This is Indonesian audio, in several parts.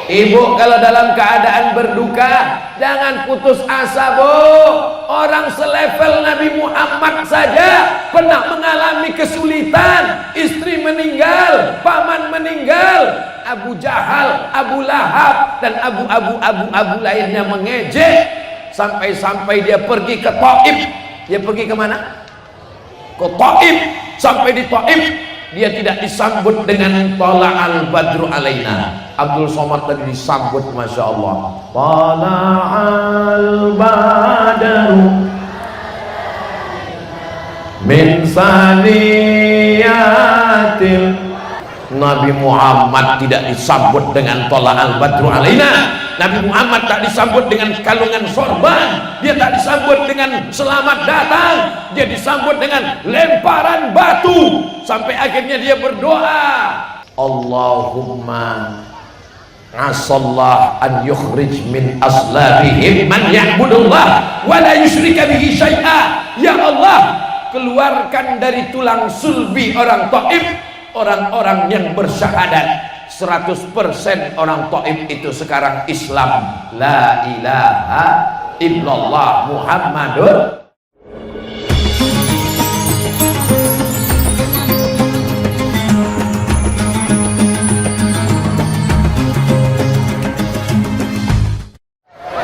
Ibu kalau dalam keadaan berduka jangan putus asa, Bu. Orang selevel Nabi Muhammad saja pernah mengalami kesulitan. Istri meninggal, paman meninggal, Abu Jahal, Abu Lahab dan abu lainnya mengejek, sampai-sampai dia pergi ke Taif. Dia pergi kemana? Ke Taif. Sampai di Taif dia tidak disambut dengan Tala'al Badru alaina. Abdul Somad tadi disambut, Masya Allah, Tala'al Badru min saniyatil. Nabi Muhammad tidak disambut dengan Tala'al Badru alaina. Nabi Muhammad tak disambut dengan kalungan sorban, dia tak disambut dengan selamat datang, dia disambut dengan lemparan batu. Sampai akhirnya dia berdoa, Allahumma asallah an yukhrij min aslabihim man ya'budullah wa la yusyrika bihi syai'a. Ya Allah, keluarkan dari tulang sulbi orang Taif orang-orang yang bersyahadat. 100% orang Taif itu sekarang Islam. La ilaha illallah Muhammadur.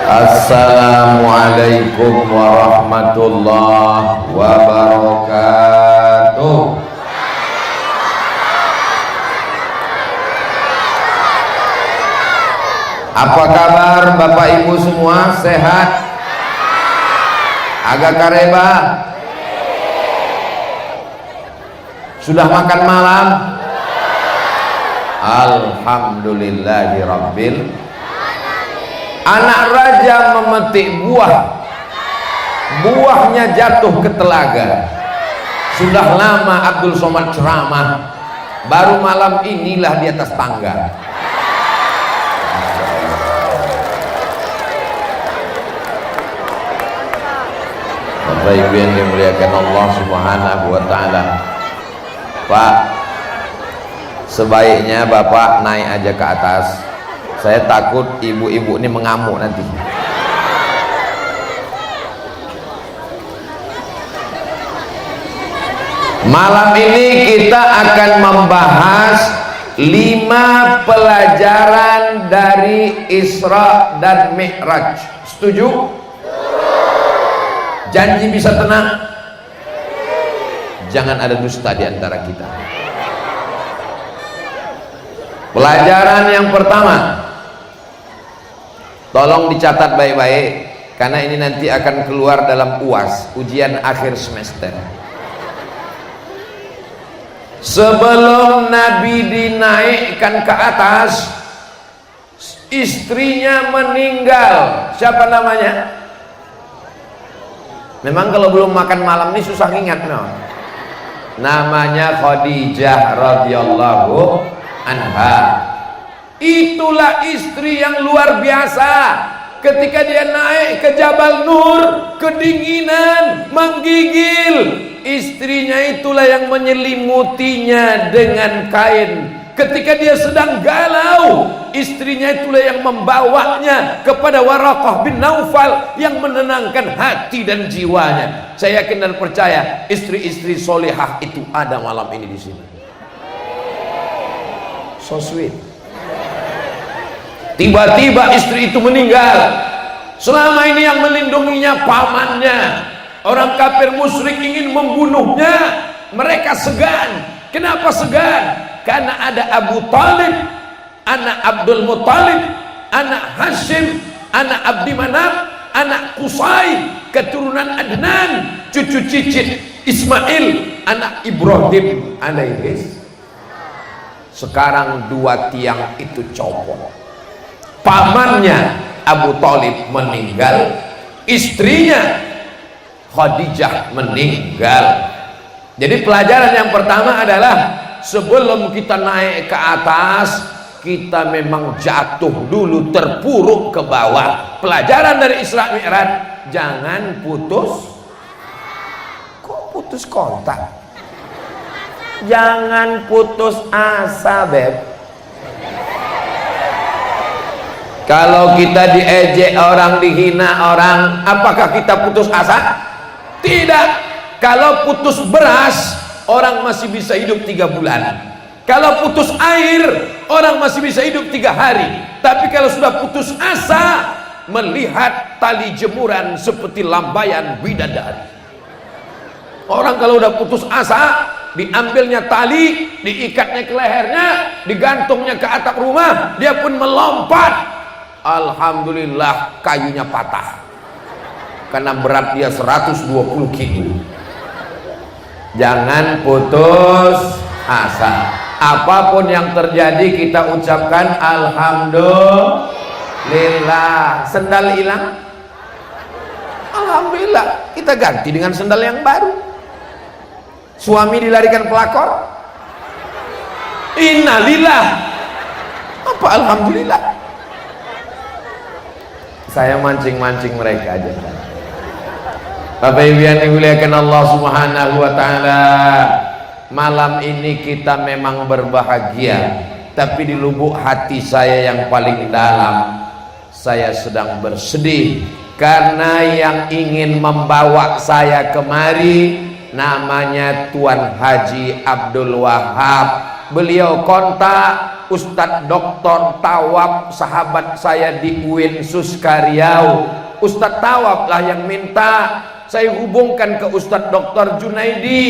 Assalamualaikum warahmatullahi wabarakatuh. Apa kabar Bapak Ibu semua? Sehat? Agak kareba? Sudah makan malam? Alhamdulillahirabbil. Anak raja memetik buah, buahnya jatuh ke telaga. Sudah lama Abdul Somad ceramah, baru malam inilah di atas tangga. Bapak Ibu yang dimuliakan Allah Subhanahu wa ta'ala, Pak, sebaiknya Bapak naik aja ke atas. Saya takut ibu-ibu ini mengamuk nanti. Malam ini kita akan membahas 5 pelajaran dari Isra dan Mi'raj. Setuju? Janji bisa tenang? Jangan ada dusta di antara kita. Pelajaran yang pertama, tolong dicatat baik-baik, karena ini nanti akan keluar dalam UAS, ujian akhir semester. Sebelum Nabi dinaikkan ke atas, istrinya meninggal. Siapa namanya? Memang kalau belum makan malam ini susah ingat, no? Namanya Khadijah radhiyallahu anha. Itulah istri yang luar biasa. Ketika dia naik ke Jabal Nur, kedinginan menggigil, istrinya itulah yang menyelimutinya dengan kain. Ketika dia sedang galau, istrinya itulah yang membawanya kepada Waraqah bin Naufal yang menenangkan hati dan jiwanya. Saya yakin dan percaya istri-istri solehah itu ada malam ini di sini. So sweet. Tiba-tiba istri itu meninggal. Selama ini yang melindunginya pamannya. Orang kafir musyrik ingin membunuhnya. Mereka segan. Kenapa segan? Karena ada Abu Talib, anak Abdul Muttalib, anak Hashim, anak Abdi Manaf, anak Qusay, keturunan Adnan, cucu cicit Ismail, anak Ibrahim alaihis. Sekarang 2 tiang itu copot. Pamannya Abu Talib meninggal, istrinya Khadijah meninggal. Jadi pelajaran yang pertama adalah sebelum kita naik ke atas, kita memang jatuh dulu, terpuruk ke bawah. Pelajaran dari Isra Mi'raj, jangan putus. Kok putus kontak? Jangan putus asa, Beb. Kalau kita diejek orang, dihina orang, apakah kita putus asa? Tidak. Kalau putus beras, orang masih bisa hidup 3 bulan. Kalau putus air, orang masih bisa hidup 3 hari. Tapi kalau sudah putus asa, melihat tali jemuran seperti lambaian bidadari. Orang kalau udah putus asa, diambilnya tali, diikatnya ke lehernya, digantungnya ke atap rumah, dia pun melompat. Alhamdulillah kayunya patah karena berat dia 120 kilo. Jangan putus asa. Apapun yang terjadi kita ucapkan alhamdulillah. Sendal hilang, alhamdulillah, kita ganti dengan sendal yang baru. Suami dilarikan pelakor, innalillah. Apa alhamdulillah? Saya mancing-mancing mereka aja. Bapak Ibu yang dimuliakan Allah Subhanahu wa taala, malam ini kita memang berbahagia, tapi di lubuk hati saya yang paling dalam, saya sedang bersedih karena yang ingin membawa saya kemari namanya Tuan Haji Abdul Wahab. Beliau kontak Ustadz Dr. Tawab, sahabat saya di UIN Suskariau. Ustadz Tawab lah yang minta saya hubungkan ke Ustadz Dr. Junaidi.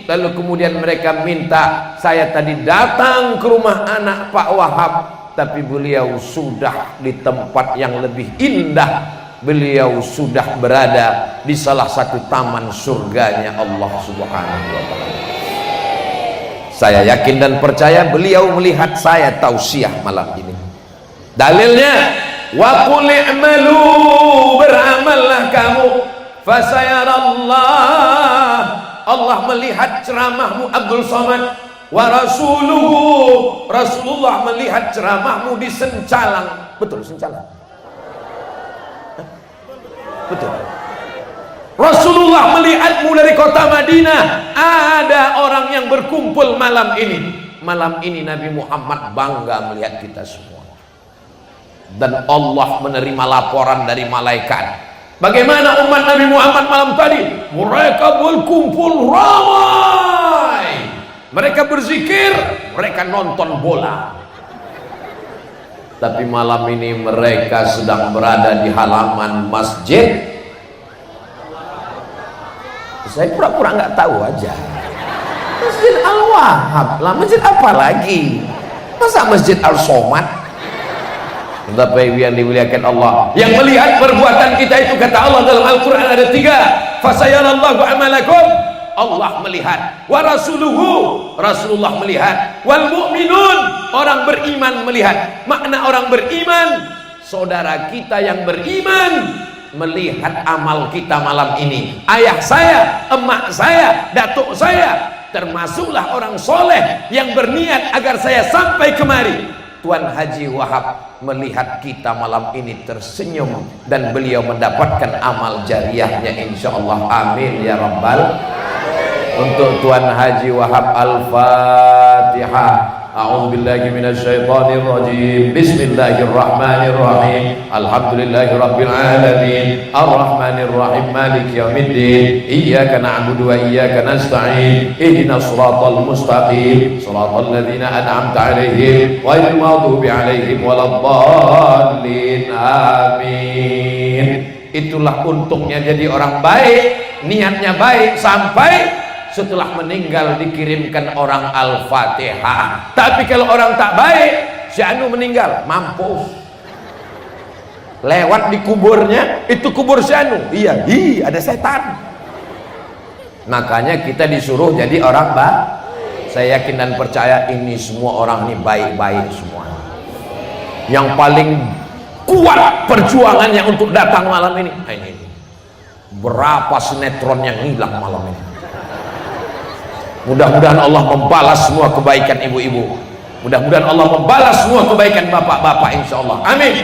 Lalu kemudian mereka minta saya tadi datang ke rumah anak Pak Wahab, tapi beliau sudah di tempat yang lebih indah. Beliau sudah berada di salah satu taman surganya Allah Subhanahu wa taala. Saya yakin dan percaya beliau melihat saya tausiah malam ini. Dalilnya, wa qul i'malu, beramallah kamu, fasayarallah, Allah melihat ceramahmu Abdul Somad, wa rasuluhu, Rasulullah melihat ceramahmu di Sencalang. Betul Sencalang? Betul. Rasulullah melihatmu dari kota Madinah. Ada orang yang berkumpul malam ini. Malam ini Nabi Muhammad bangga melihat kita semua. Dan Allah menerima laporan dari malaikat. Bagaimana umat Nabi Muhammad malam tadi? Mereka berkumpul ramai. Mereka berzikir, mereka nonton bola. Tapi malam ini mereka sedang berada di halaman masjid. Saya pura-pura nggak tahu aja. Masjid Al-Wahab lah, masjid apa lagi? Masa Masjid Al-Somad? Bapak Ibu yang dimuliakan Allah, yang melihat perbuatan kita itu, kata Allah dalam Al-Quran ada 3, fasayarallahu amalakum, Allah melihat, wa rasuluhu, Rasulullah melihat, wal mu'minun, orang beriman melihat. Makna orang beriman, saudara kita yang beriman melihat amal kita malam ini. Ayah saya, emak saya, datuk saya, termasuklah orang soleh yang berniat agar saya sampai kemari. Tuan Haji Wahab melihat kita malam ini tersenyum dan beliau mendapatkan amal jariahnya insyaallah. Amin ya rabbal. Untuk Tuan Haji Wahab Al-Fatihah. A'udzubillahi minasyaitonir rajim. Bismillahirrahmanirrahim. Alhamdulillahirabbil alamin. Arrahmanir rahim. Maliki yaumiddin. Iyyaka na'budu wa iyyaka nasta'in. Ihdinas shiratal mustaqim. Shiratal ladzina an'amta 'alaihim ghairil maghdubi 'alaihim waladdallin. Amin. Itulah untungnya jadi orang baik, niatnya baik sampai setelah meninggal dikirimkan orang Al-Fatihah. Tapi kalau orang tak baik, si anu meninggal, mampus. Lewat di kuburnya, itu kubur si anu. Iya, ada setan. Makanya kita disuruh jadi orang baik. Saya yakin dan percaya ini semua orang ini baik-baik semua. Yang paling kuat perjuangannya untuk datang malam ini. Nah, ini. Berapa sinetron yang hilang malam ini. Mudah-mudahan Allah membalas semua kebaikan ibu-ibu. Mudah-mudahan Allah membalas semua kebaikan bapak-bapak insyaallah. Amin.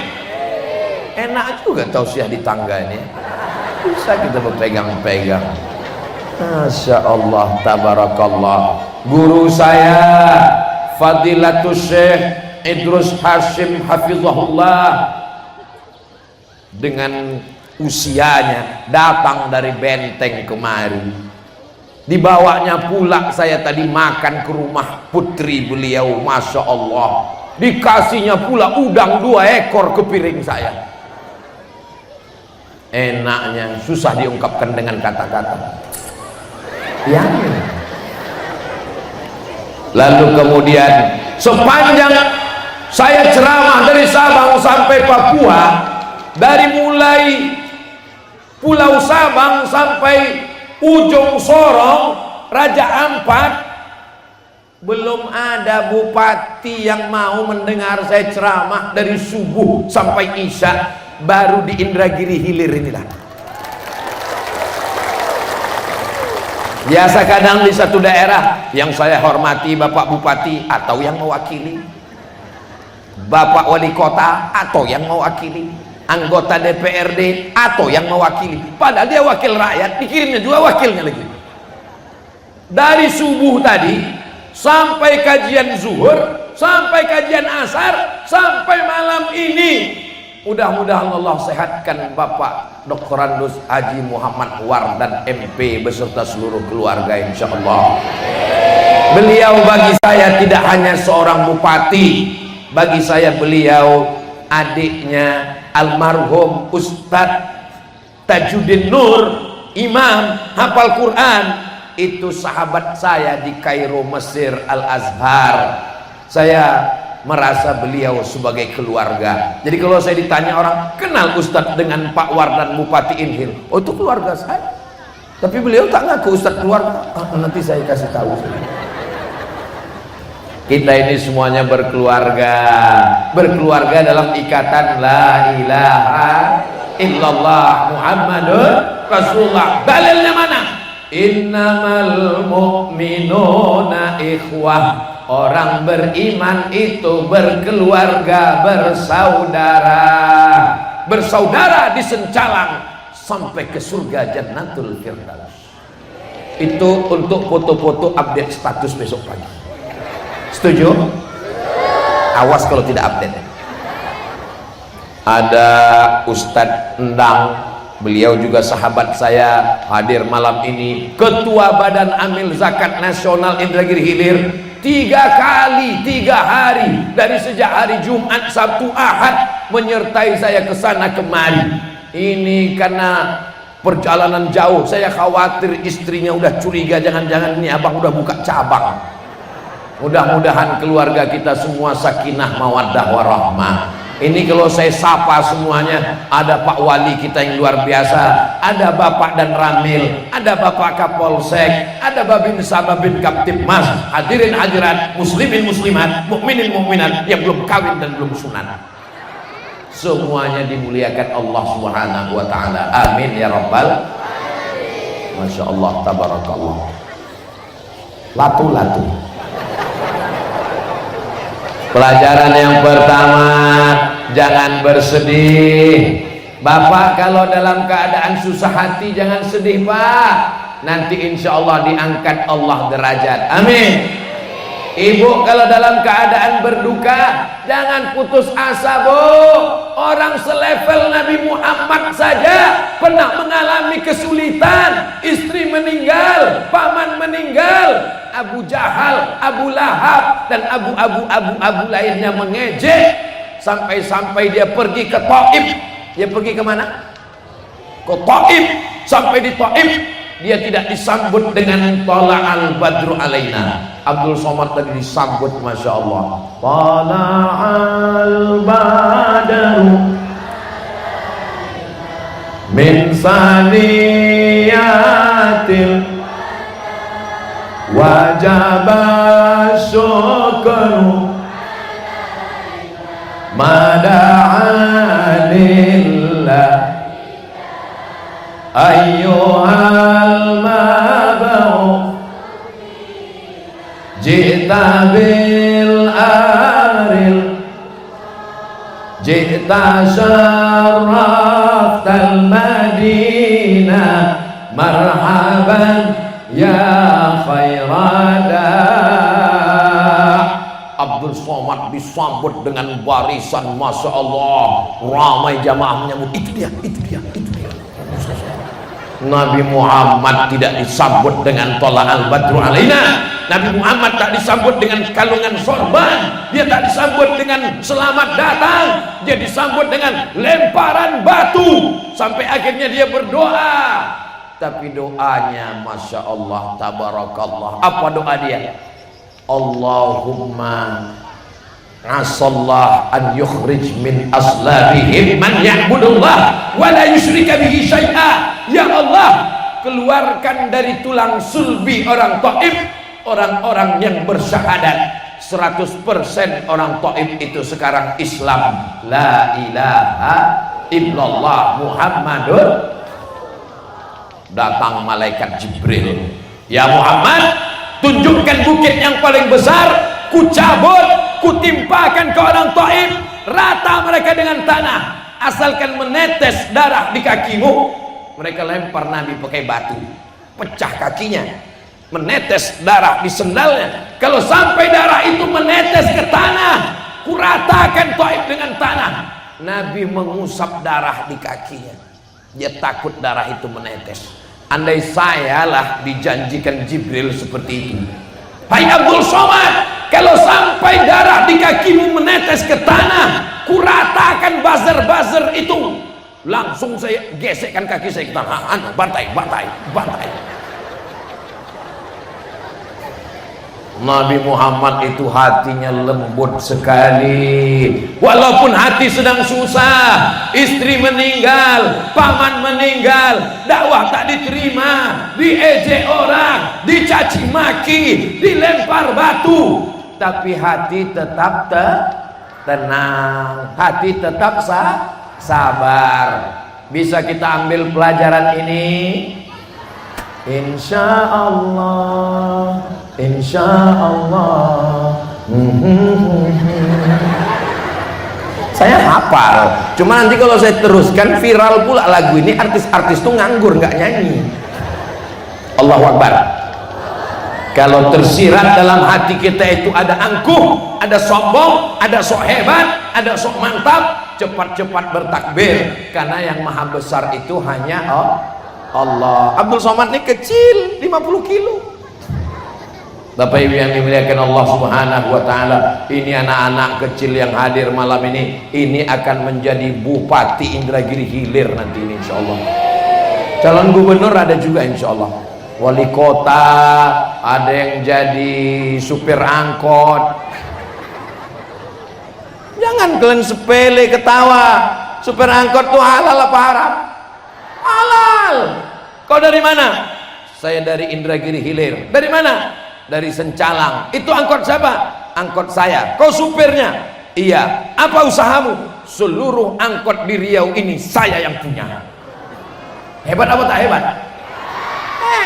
Enak juga tausiah di tangga ini. Bisa kita berpegang-pegang. Masya Allah, tabarakallah. Guru saya Fadilatul Syekh Idrus Hashim Hafizahullah dengan usianya datang dari Benteng kemari. Dibawanya pula saya tadi makan ke rumah putri beliau, Masya Allah. Dikasihnya pula udang 2 ekor ke piring saya. Enaknya susah diungkapkan dengan kata-kata. Ya. Lalu kemudian sepanjang saya ceramah dari Sabang sampai Papua, dari mulai Pulau Sabang sampai ujung Sorong, Raja Ampat, belum ada bupati yang mau mendengar saya ceramah dari subuh sampai isya. Baru di Indragiri Hilir inilah. Biasa kadang di satu daerah yang saya hormati Bapak Bupati atau yang mewakili, Bapak Wali Kota atau yang mewakili, anggota DPRD atau yang mewakili, padahal dia wakil rakyat, dikirimnya juga wakilnya lagi. Dari subuh tadi sampai kajian zuhur, sampai kajian asar, sampai malam ini, mudah-mudahan Allah sehatkan Bapak Dr. Andus Haji Muhammad Wardan MP beserta seluruh keluarga, insya Allah. Beliau bagi saya tidak hanya seorang bupati, bagi saya beliau adiknya almarhum Ustadz Tajuddin Nur, imam hafal Quran, itu sahabat saya di Kairo, Mesir, Al-Azhar. Saya merasa beliau sebagai keluarga. Jadi kalau saya ditanya orang, kenal Ustadz dengan Pak Wardan Bupati Inhil? Oh, itu keluarga saya. Tapi beliau tak ngaku Ustadz keluarga. Nanti saya kasih tahu. Kita ini semuanya berkeluarga, berkeluarga dalam ikatan la ilaha illallah Muhammadur Rasulullah. Dalilnya mana? Innamal mu'minuna ikhwah. Orang beriman itu berkeluarga, bersaudara. Bersaudara disencalang sampai ke surga Jannatul Firdaus. Itu untuk foto-foto update status besok pagi. Setuju? Awas kalau tidak update. Ada Ustadz Endang, beliau juga sahabat saya, hadir malam ini. Ketua Badan Amil Zakat Nasional Indragiri Hilir, 3 kali 3 hari dari sejak hari Jumat, Sabtu, Ahad menyertai saya ke sana kemari. Ini karena perjalanan jauh, saya khawatir istrinya udah curiga, jangan-jangan ini abang udah buka cabang. Mudah-mudahan keluarga kita semua sakinah mawaddah warahmah. Ini kalau saya sapa semuanya, ada Pak Wali kita yang luar biasa, ada Bapak dan Ramil, ada Bapak Kapolsek, ada Babin Sababin Kaptipmas, hadirin hadirat, muslimin muslimat, mukminin mukminat yang belum kawin dan belum sunat. Semuanya dimuliakan Allah Subhanahu wa taala. Amin ya rabbal. Masya Allah, tabarakallah. Latu-latu. Pelajaran yang pertama, jangan bersedih. Bapak kalau dalam keadaan susah hati jangan sedih, Pak. Nanti insya Allah diangkat Allah derajat. Amin. Ibu kalau dalam keadaan berduka jangan putus asa, Bu. Orang selevel Nabi Muhammad saja pernah mengalami kesulitan. Istri meninggal, paman meninggal, Abu Jahal, Abu Lahab, dan Abu lainnya mengejek, sampai-sampai dia pergi ke Taif. Dia pergi ke mana? Ke Taif. Sampai di Taif dia tidak disambut dengan Tala'al Badru alaina. Abdul Somad tadi disambut, Masya Allah. Tala'al Badru min saniyatil wajaba syukru mada'alillah ayyuhal mab'u jita bil amril jita syaraftal madinah marhaban ya khairada. Abdul Somad disambut dengan barisan, Masya Allah, ramai jamaah menyambut. Itu dia. Nabi Muhammad tidak disambut dengan tola'al badru alaina. Nabi Muhammad tak disambut dengan kalungan sorban, dia tak disambut dengan selamat datang, dia disambut dengan lemparan batu. Sampai akhirnya dia berdoa, tapi doanya Masya Allah, tabarakallah. Apa doa dia? Allahumma asallah an yukhrij min aslabihim man ya'budullah wa la yusyrika bihi syai'a. Ya Allah, keluarkan dari tulang sulbi orang Taif orang-orang yang bersyahadat 100% orang Taif itu sekarang Islam, la ilaha illallah Muhammadur. Datang malaikat Jibril, ya Muhammad, tunjukkan bukit yang paling besar, ku cabut, ku timpakan ke orang Taif, rata mereka dengan tanah, asalkan menetes darah di kakimu. Mereka lempar Nabi pakai batu, pecah kakinya, menetes darah di sendalnya. Kalau sampai darah itu menetes ke tanah, ku ratakan Taif dengan tanah. Nabi mengusap darah di kakinya, dia takut darah itu menetes. Andai sayalah dijanjikan Jibril seperti itu, hai Abdul Somad, kalau sampai darah di kakimu menetes ke tanah, ku ratakan buzzer-buzzer itu. Langsung saya gesekkan kaki saya ke tanah, bantai. Nabi Muhammad itu hatinya lembut sekali. Walaupun hati sedang susah, istri meninggal, paman meninggal, dakwah tak diterima, diejek orang, dicaci maki, dilempar batu, tapi hati tetap tenang, hati tetap sabar. Bisa kita ambil pelajaran ini, insya Allah. Saya hafal, cuma nanti kalau saya teruskan viral pula lagu ini, artis-artis tuh nganggur nggak nyanyi. Allahu Akbar. Kalau tersirat dalam hati kita itu ada angkuh, ada sombong, ada sok hebat, ada sok mantap, cepat-cepat bertakbir, karena yang maha besar itu hanya Allah. Abdul Somad ini kecil, 50 kilo. Bapak Ibu yang dimuliakan Allah Subhanahu wa taala, ini anak-anak kecil yang hadir malam ini akan menjadi Bupati Indragiri Hilir nanti ini insyaallah. Calon gubernur ada juga insyaallah. Wali kota, ada yang jadi supir angkot. Jangan kalian sepele ketawa. Supir angkot tuh halal apa haram? Halal. Kau dari mana? Saya dari Indragiri Hilir. Dari mana? Dari Sencalang. Itu angkot siapa? Angkot saya. Kau supirnya? Iya. Apa usahamu? Seluruh angkot di Riau ini saya yang punya. Hebat apa tak hebat?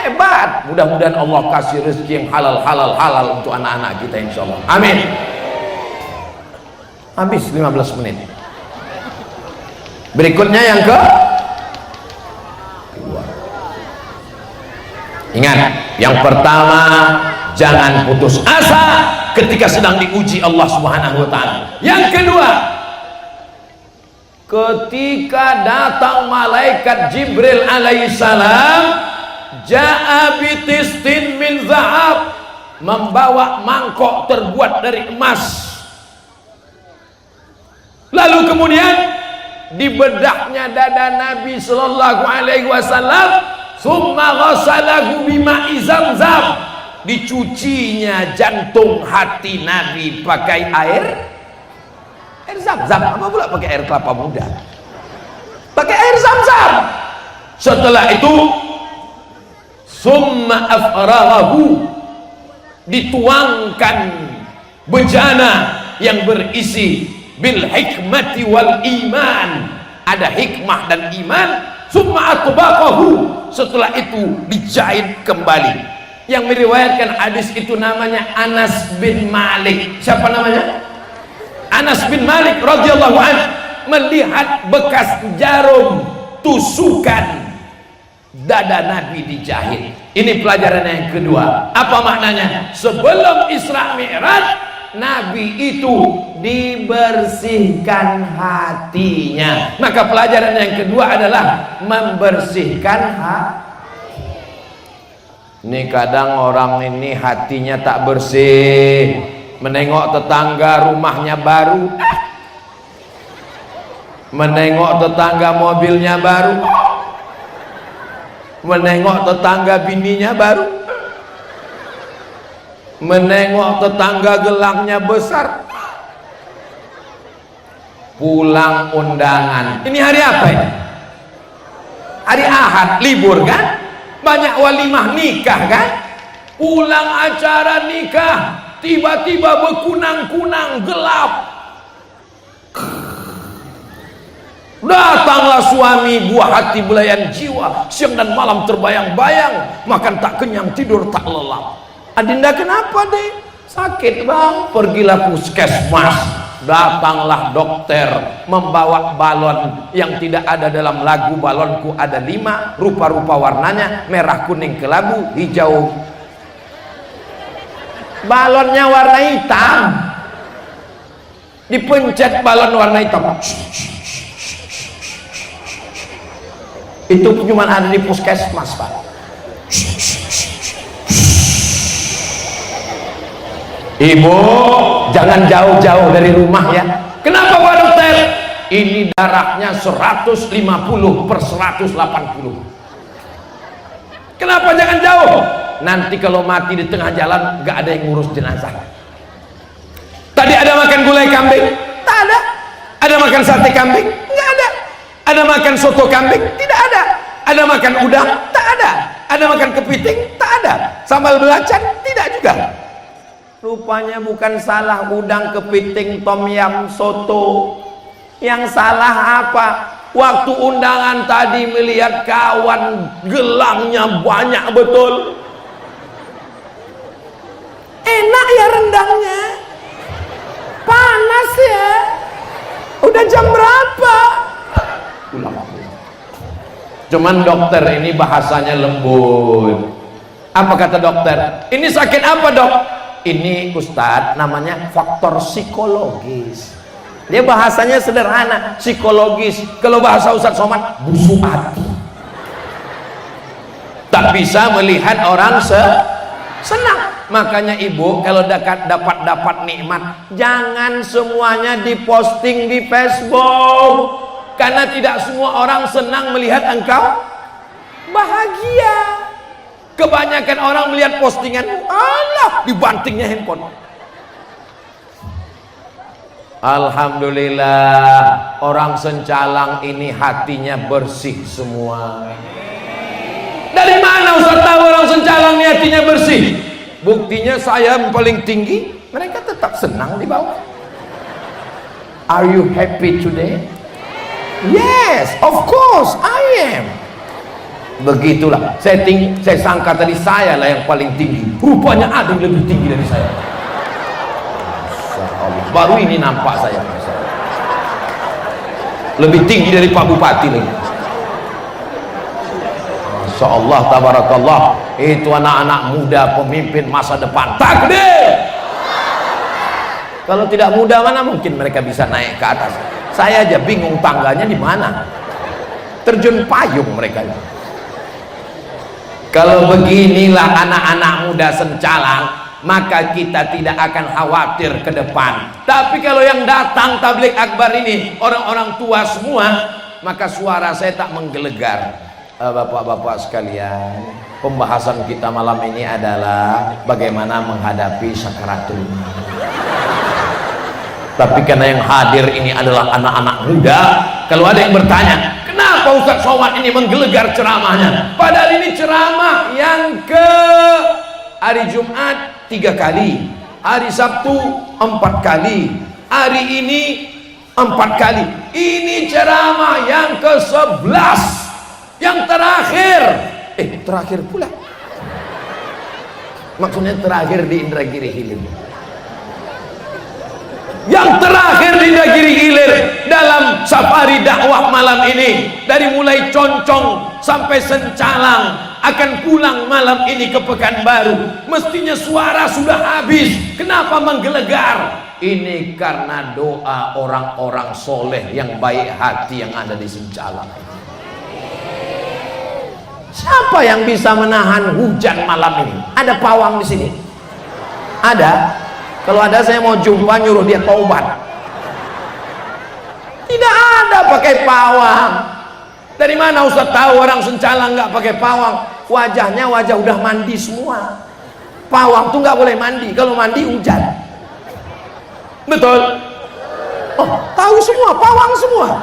Hebat. Mudah-mudahan Allah kasih rezeki yang halal untuk anak-anak kita insyaallah. Amin. Habis 15 menit. Berikutnya yang kedua. Ingat, yang pertama, jangan putus asa ketika sedang diuji Allah Subhanahu wa taala. Yang kedua, ketika datang malaikat Jibril alaihissalam, ja'a bitistin min zahab, membawa mangkok terbuat dari emas. Lalu kemudian dibedaknya dada Nabi sallallahu alaihi wasallam, summa ghasalahu bima'i zamzam, dicucinya jantung hati Nabi pakai air zam-zam. Apa pula pakai air kelapa muda? Pakai air zam-zam. Setelah itu summa afraghahu, dituangkan bejana yang berisi bil hikmati wal iman, ada hikmah dan iman. Summa atbaqahu, setelah itu dijahit kembali. Yang meriwayatkan hadis itu namanya Anas bin Malik. Siapa namanya? Anas bin Malik radhiyallahu anhu melihat bekas jarum tusukan dada Nabi dijahit. Ini pelajaran yang kedua. Apa maknanya? Sebelum Isra Mi'raj, Nabi itu dibersihkan hatinya. Maka pelajaran yang kedua adalah membersihkan hati. Ini kadang orang ini hatinya tak bersih, menengok tetangga rumahnya baru, menengok tetangga mobilnya baru, menengok tetangga bininya baru, menengok tetangga gelangnya besar. Pulang undangan, ini hari apa ini? Hari Ahad, libur kan? Banyak walimah nikah kan? Pulang acara nikah, tiba-tiba berkunang-kunang gelap. Datanglah suami, buah hati belayan jiwa, siang dan malam terbayang-bayang, makan tak kenyang, tidur tak lelap. Adinda kenapa deh? Sakit bang. Pergilah puskesmas. Datanglah dokter membawa balon yang tidak ada dalam lagu. Balonku ada 5, rupa-rupa warnanya, merah, kuning, kelabu, hijau. Balonnya warna hitam. Dipencet balon warna hitam. Itu cuma ada di puskesmas, Pak. Ibu, jangan jauh-jauh dari rumah ya. Kenapa Pak Dokter? Ini darahnya 150/180. Kenapa jangan jauh? Nanti kalau mati di tengah jalan gak ada yang ngurus jenazah. Tadi ada makan gulai kambing? Tak ada. Ada makan sate kambing? Nggak ada. Ada makan soto kambing? Tidak ada. Ada makan udang? Tak ada. Ada makan kepiting? Tak ada. Sambal belacan? Tidak juga. Rupanya bukan salah udang, kepiting, tom yam, soto. Yang salah apa? Waktu undangan tadi melihat kawan gelangnya banyak betul. Enak ya rendangnya. Panas ya. Udah jam berapa? Cuman dokter ini bahasanya lembut. Apa kata dokter? Ini sakit apa dok? Ini Ustadz namanya faktor psikologis. Dia bahasanya sederhana, psikologis. Kalau bahasa Ustadz Somad, busuk hati. Tak bisa melihat orang senang. Makanya ibu kalau dapat nikmat, jangan semuanya diposting di Facebook. Karena tidak semua orang senang melihat engkau bahagia. Kebanyakan orang melihat postingan, Allah, dibantingnya handphone. Alhamdulillah, orang Sencalang ini hatinya bersih semua. Dari mana Ustaz tahu orang Sencalang ini hatinya bersih? Buktinya saya yang paling tinggi, mereka tetap senang di bawah. Are you happy today? Yes, of course I am. Begitulah, saya sangka tadi saya lah yang paling tinggi, rupanya ada yang lebih tinggi dari saya. Baru ini nampak saya lebih tinggi dari Pak Bupati lagi. Masya Allah, tabarakallah. Itu anak-anak muda pemimpin masa depan. Takdir. Kalau tidak muda mana mungkin mereka bisa naik ke atas. Saya aja bingung tangganya di mana. Terjun payung mereka. Kalau beginilah anak-anak muda Sencalang, maka kita tidak akan khawatir ke depan. Tapi kalau yang datang tabligh akbar ini orang-orang tua semua, maka suara saya tak menggelegar. Bapak-bapak sekalian, pembahasan kita malam ini adalah bagaimana menghadapi sakaratul maut. Tapi karena yang hadir ini adalah anak-anak muda, kalau ada yang bertanya, kenapa Ustaz Somad ini menggelegar ceramahnya? Padahal ini ceramah yang ke hari Jumat 3 kali, hari Sabtu 4 kali, hari ini 4 kali. Ini ceramah yang ke-11, yang terakhir. Terakhir pula. Maksudnya terakhir di Indragiri Hilir. Yang terakhir di Negeri Ilir dalam safari dakwah malam ini, dari mulai Concong sampai Sencalang, akan pulang malam ini ke Pekanbaru. Mestinya suara sudah habis, kenapa menggelegar? Ini karena doa orang-orang soleh yang baik hati yang ada di Sencalang. Siapa yang bisa menahan hujan malam ini? Ada pawang di sini? Ada? Kalau ada saya mau jumpa, nyuruh dia taubat. Tidak ada pakai pawang. Dari mana Ustaz tahu orang Sencalang nggak pakai pawang? Wajahnya wajah udah mandi semua. Pawang tuh nggak boleh mandi. Kalau mandi hujan. Betul? Oh, tahu semua, pawang semua.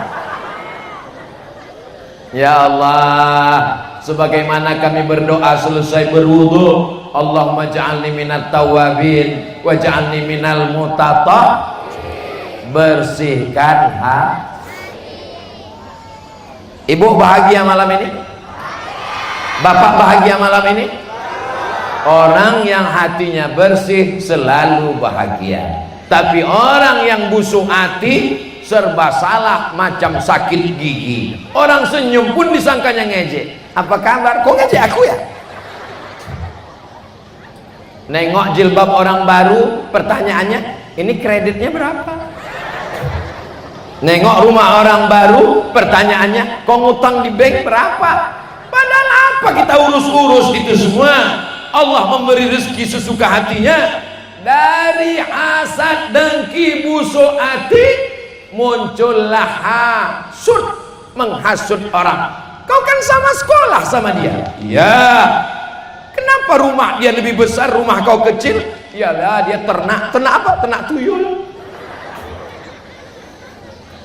Ya Allah, sebagaimana kami berdoa selesai berwudu, Allahumma ja'alni minat tawabin wa ja'alni minal mutatah, bersihkan Ibu bahagia malam ini? Bapak bahagia malam ini? Orang yang hatinya bersih selalu bahagia. Tapi orang yang busuk hati serba salah, macam sakit gigi. Orang senyum pun disangkanya ngejek. Apa kabar? Kok ngejek aku ya? Nengok jilbab orang baru, pertanyaannya, ini kreditnya berapa? Nengok rumah orang baru, pertanyaannya, kok ngutang di bank berapa? Padahal apa kita urus-urus itu semua? Allah memberi rezeki sesuka hatinya. Dari hasad, dengki, busuk hati, muncullah hasud, menghasut orang. Kau kan sama sekolah sama dia. Ya. Kenapa rumah dia lebih besar, rumah kau kecil? Iyalah dia ternak. Ternak apa? Ternak tuyul.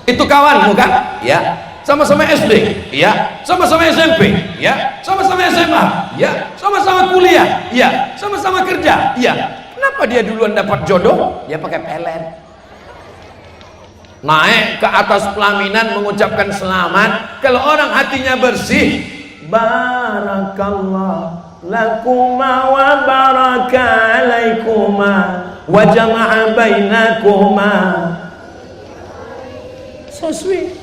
Itu kawanmu kan? Ya. Sama-sama SD? Ya. Sama-sama SMP? Ya. Sama-sama SMA? Ya. Sama-sama kuliah? Ya. Sama-sama kerja? Ya. Kenapa dia duluan dapat jodoh? Dia pakai pelet. Naik ke atas pelaminan mengucapkan selamat. Kalau orang hatinya bersih, barakallah lakuma wa baraka alaikuma wa jama'a bainakuma. So sweet.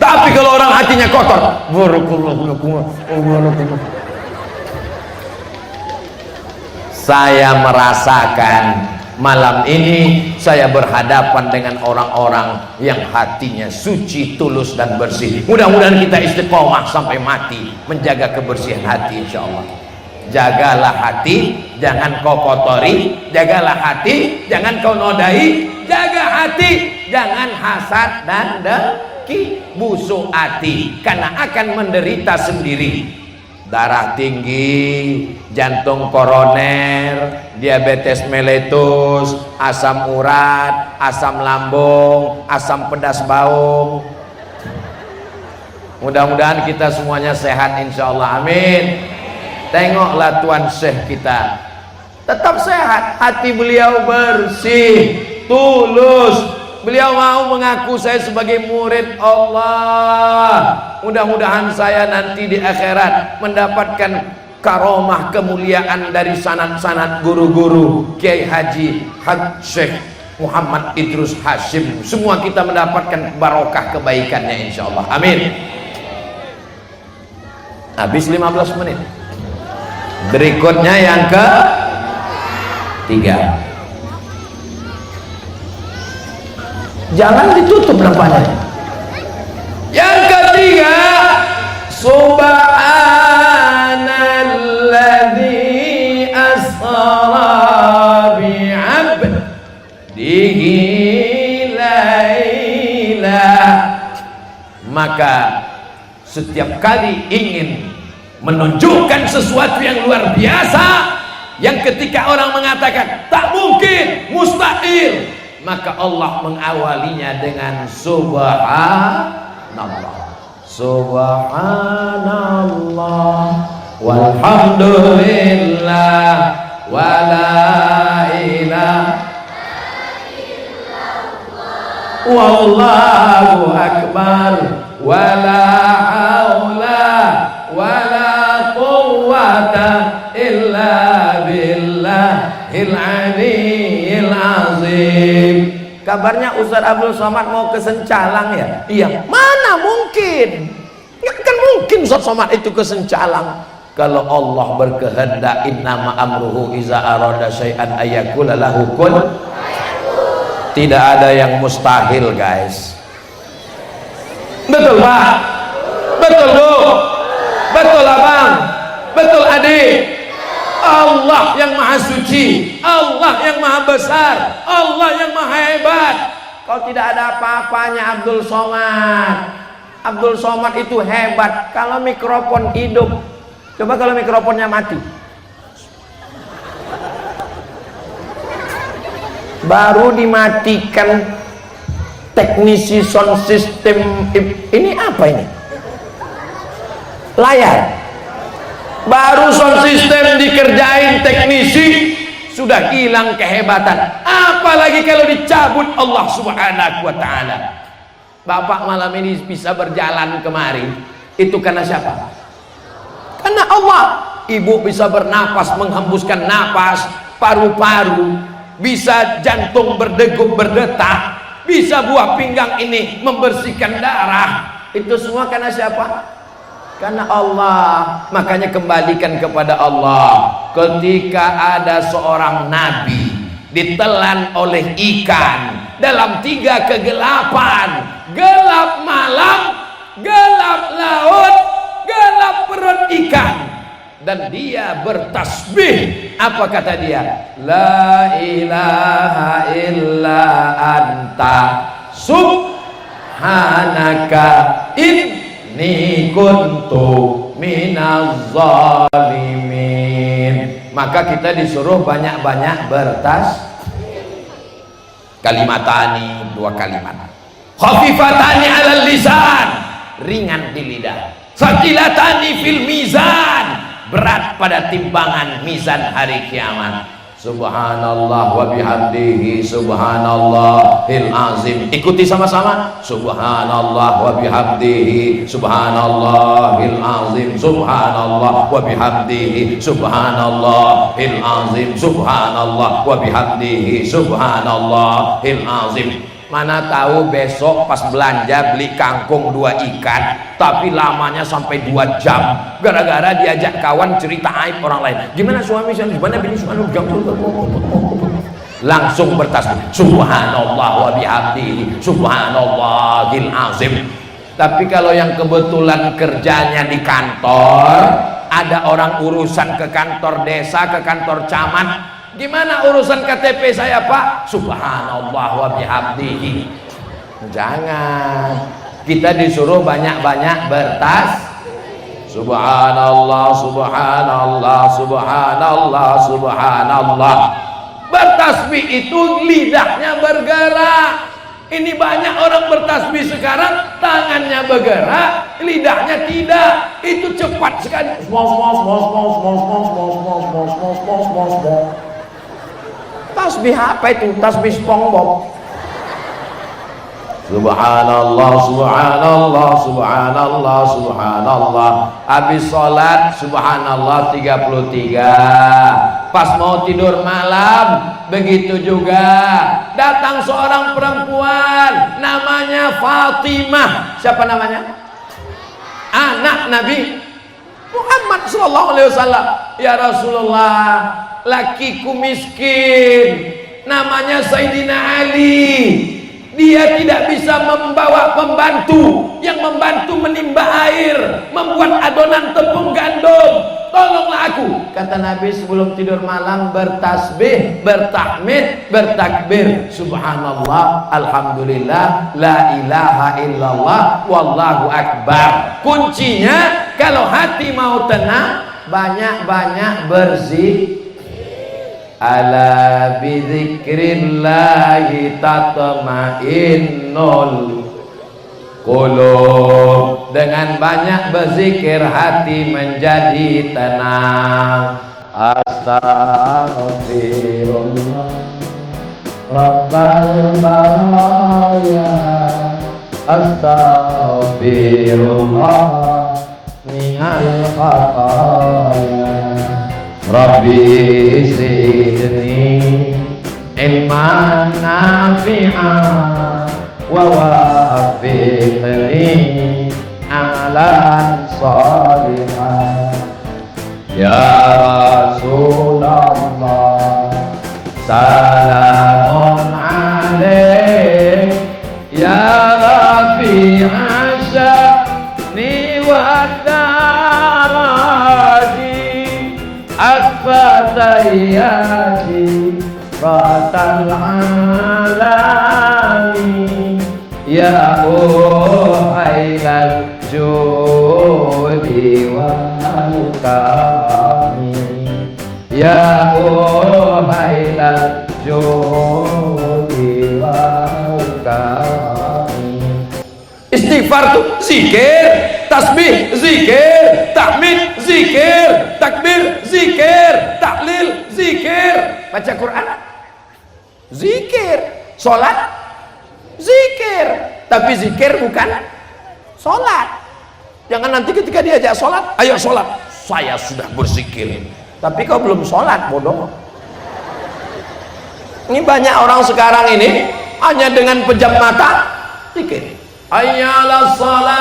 Tapi kalau orang hatinya kotor, barakallah lakuma wa barakallah. Saya merasakan malam ini saya berhadapan dengan orang-orang yang hatinya suci, tulus dan bersih. Mudah-mudahan kita istiqomah sampai mati menjaga kebersihan hati, insyaallah. Jagalah hati, jangan kau kotori. Jagalah hati, jangan kau nodai. Jaga hati, jangan hasad dan dengki. Busuk hati, karena akan menderita sendiri. Darah tinggi, jantung koroner, diabetes meletus, asam urat, asam lambung, asam pedas baung. Mudah-mudahan kita semuanya sehat insyaallah, amin. Tengoklah Tuan Syekh kita, tetap sehat, hati beliau bersih, tulus. Beliau mau mengaku saya sebagai murid Allah. Mudah-mudahan saya nanti di akhirat mendapatkan karomah kemuliaan dari sanad-sanad guru-guru Kiai Haji Syekh Muhammad Idrus Hashim. Semua kita mendapatkan barokah kebaikannya insyaallah, amin. Habis 15 menit. Berikutnya yang ke-3. Jangan ditutup nampaknya. Yang ketiga, subhanalladzi asra bi'abdihi laila. Maka setiap kali ingin menunjukkan sesuatu yang luar biasa, yang ketika orang mengatakan tak mungkin, mustahil, maka Allah mengawalinya dengan subhanallah, subhanallah, walhamdulillah, wala ilaha illallah, wallahu akbar, wala haula wala quwwata illa billahil aliyyil azim. kabarnya Ustaz Abdul Somad mau ke Sencalang ya? Iya. Mana mungkin? Nggak kan mungkin Ustaz Somad itu ke Sencalang. Kalau Allah berkehendak, innama amruhu iza arada syai'an ayyakula lahu kun. Tidak ada yang mustahil, guys. Betul Pak? Betul Bu? Betul Abang? Betul Adik? Allah yang maha suci, Allah yang maha besar, Allah yang maha hebat. Kalau tidak ada apa-apanya Abdul Somad. Abdul Somad itu hebat kalau mikrofon hidup. Coba kalau mikrofonnya mati, baru dimatikan teknisi sound system. Ini apa ini? Layar. Baru sound system dikerjain teknisi, sudah hilang kehebatan. Apalagi kalau dicabut Allah Subhanahu wa ta'ala. Bapak malam ini bisa berjalan kemari, itu karena siapa? Karena Allah. Ibu bisa bernapas, menghembuskan napas, paru-paru, bisa jantung berdegup berdetak, bisa buah pinggang ini membersihkan darah. Itu semua karena siapa? Karena Allah. Makanya kembalikan kepada Allah. Ketika ada seorang nabi ditelan oleh ikan dalam 3 kegelapan, gelap malam, gelap laut, gelap perut ikan, dan dia bertasbih. Apa kata dia? La ilaha illa anta subhanaka inni kuntu minaz zalimin. Maka kita disuruh banyak-banyak kalimatani, 2 kalimat. Khafifatani 'alal lisan, ringan di lidah. Saqilatani fil mizan, berat pada timbangan mizan hari kiamat. Subhanallah wa bihamdihi subhanallahil azim. Ikuti sama-sama. Subhanallah wa bihamdihi subhanallahil azim. Subhanallah wa bihamdihi subhanallahil azim. Subhanallah wa bihamdihi subhanallahil azim. Mana tahu besok pas belanja beli kangkung 2 ikan, tapi lamanya sampai 2 jam gara-gara diajak kawan cerita aib orang lain. Gimana suami saya, gimana bini suami, langsung bertasbih subhanallah wa bihamdihi subhanallahil azim. Tapi kalau yang kebetulan kerjanya di kantor, ada orang urusan ke kantor desa, ke kantor camat, gimana urusan KTP saya Pak? Subhanallah wa bihamdihi. Jangan. Kita disuruh banyak-banyak subhanallah, subhanallah, subhanallah, subhanallah. Bertasbih itu lidahnya bergerak. Ini banyak orang bertasbih sekarang, tangannya bergerak, lidahnya tidak. Itu cepat sekali. Tasbih apa itu? Tasbih SpongeBob. Subhanallah, subhanallah, subhanallah, subhanallah. Habis sholat subhanallah 33. Pas mau tidur malam begitu juga. Datang seorang perempuan namanya Fatimah. Siapa namanya? Anak Nabi Muhammad sallallahu alaihi wasallam. Ya Rasulullah, lakiku miskin, namanya Sayyidina Ali. Dia tidak bisa membawa pembantu yang membantu menimba air, membuat adonan tepung gandum. Tolonglah aku. Kata Nabi sebelum tidur malam bertasbih, bertahmid, bertakbir. Subhanallah, alhamdulillah, la ilaha illallah, wallahu akbar. Kuncinya kalau hati mau tenang, banyak-banyak berzikir. Ala bidzikrillahi tatma'innul qulub. Dengan banyak berzikir hati menjadi tenang. Astaghfirullah Rabbal baraya, astaghfirullah minal khataya. Rabbi zidni ilman nafi'an wa wafiqni amalan sholihan. Ya Rasulullah salamun alaik ya rafi'a sya'ni wa darajati akfatayati ratal alami ya uhailal judi wal kami ya uhailal judi wal kami. Istighfar tuh zikir, tasbih zikir, tahmid zikir, takbir zikir, tahlil zikir, baca Quran zikir, sholat zikir. Tapi zikir bukan sholat. Jangan nanti ketika diajak sholat, ayo sholat, saya sudah berzikir tapi kau belum sholat, bodoh. Ini banyak orang sekarang ini hanya dengan pejam mata zikir, hayyalas shalah.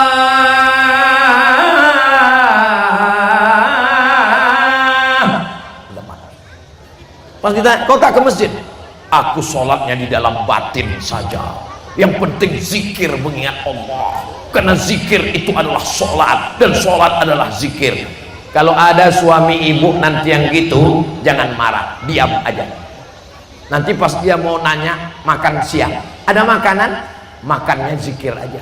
Pas kita kau tak ke masjid, aku sholatnya di dalam batin saja, yang penting zikir mengingat Allah, karena zikir itu adalah sholat dan sholat adalah zikir. Kalau ada suami ibu nanti yang gitu, jangan marah, diam aja. Nanti pas dia mau nanya makan siang, ada makanan, makannya zikir aja.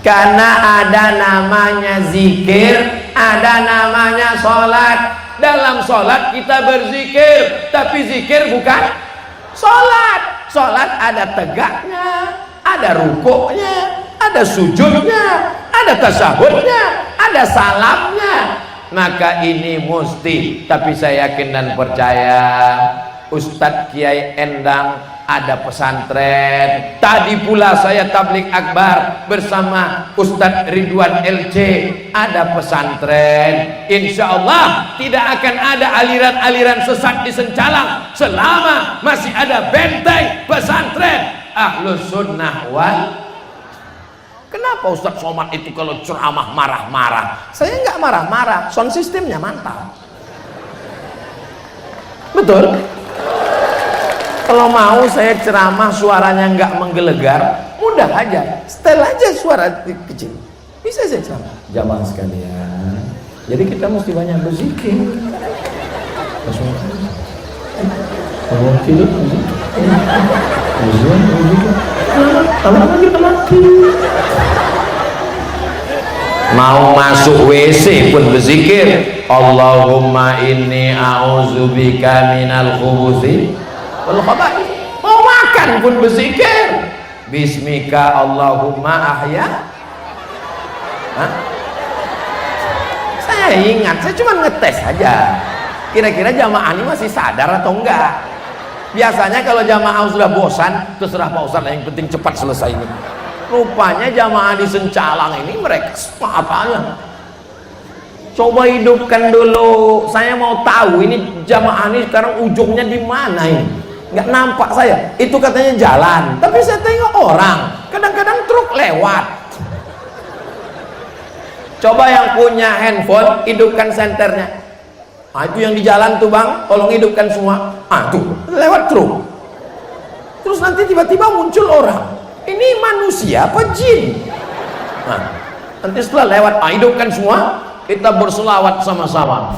Karena ada namanya zikir, ada namanya sholat. Dalam sholat kita berzikir, tapi zikir bukan sholat. Sholat ada tegaknya, ada rukuknya, ada sujudnya, ada tasyahudnya, ada salamnya. Maka ini mesti, tapi saya yakin dan percaya Ustadz Kiai Endang ada pesantren. Tadi pula saya tablik akbar bersama Ustadz Ridwan LC, ada pesantren. Insya Allah tidak akan ada aliran-aliran sesat di Sencalang selama masih ada benteng pesantren Ahlus Sunnah wal. Kenapa Ustadz Somad itu kalau ceramah marah-marah? Saya nggak marah-marah, sound sistemnya mantap. Betul? Kalau mau saya ceramah suaranya nggak menggelegar, mudah aja, setel aja suara kecil, bisa saya ceramah. Jamaah sekalian, jadi kita mesti banyak berzikir. Mau masuk WC pun berzikir, Allahumma inni a'udzubika minal khubuthi wal khaba'ith. Mau makan pun berzikir, bismika Allahumma ahya. Hah? Saya ingat, saya cuma ngetes aja, kira-kira jamaah ini masih sadar atau enggak. Biasanya kalau jamaah sudah bosan, terserah Pak Ustadz, yang penting cepat selesai ini. Rupanya jamaah di Sencalang ini mereka semangatnya. Coba hidupkan dulu. Saya mau tahu ini jamaah ini sekarang ujungnya di mana ini? Nggak nampak saya. Itu katanya jalan, tapi saya tengok orang. Kadang-kadang truk lewat. Coba yang punya handphone hidupkan senternya. Ah, itu yang di jalan tuh bang, tolong hidupkan semua. Ah tuh lewat truk. Terus nanti tiba-tiba muncul orang. Ini manusia apa jin? Nah, nanti setelah lewat, hidupkan semua. Kita berselawat sama-sama.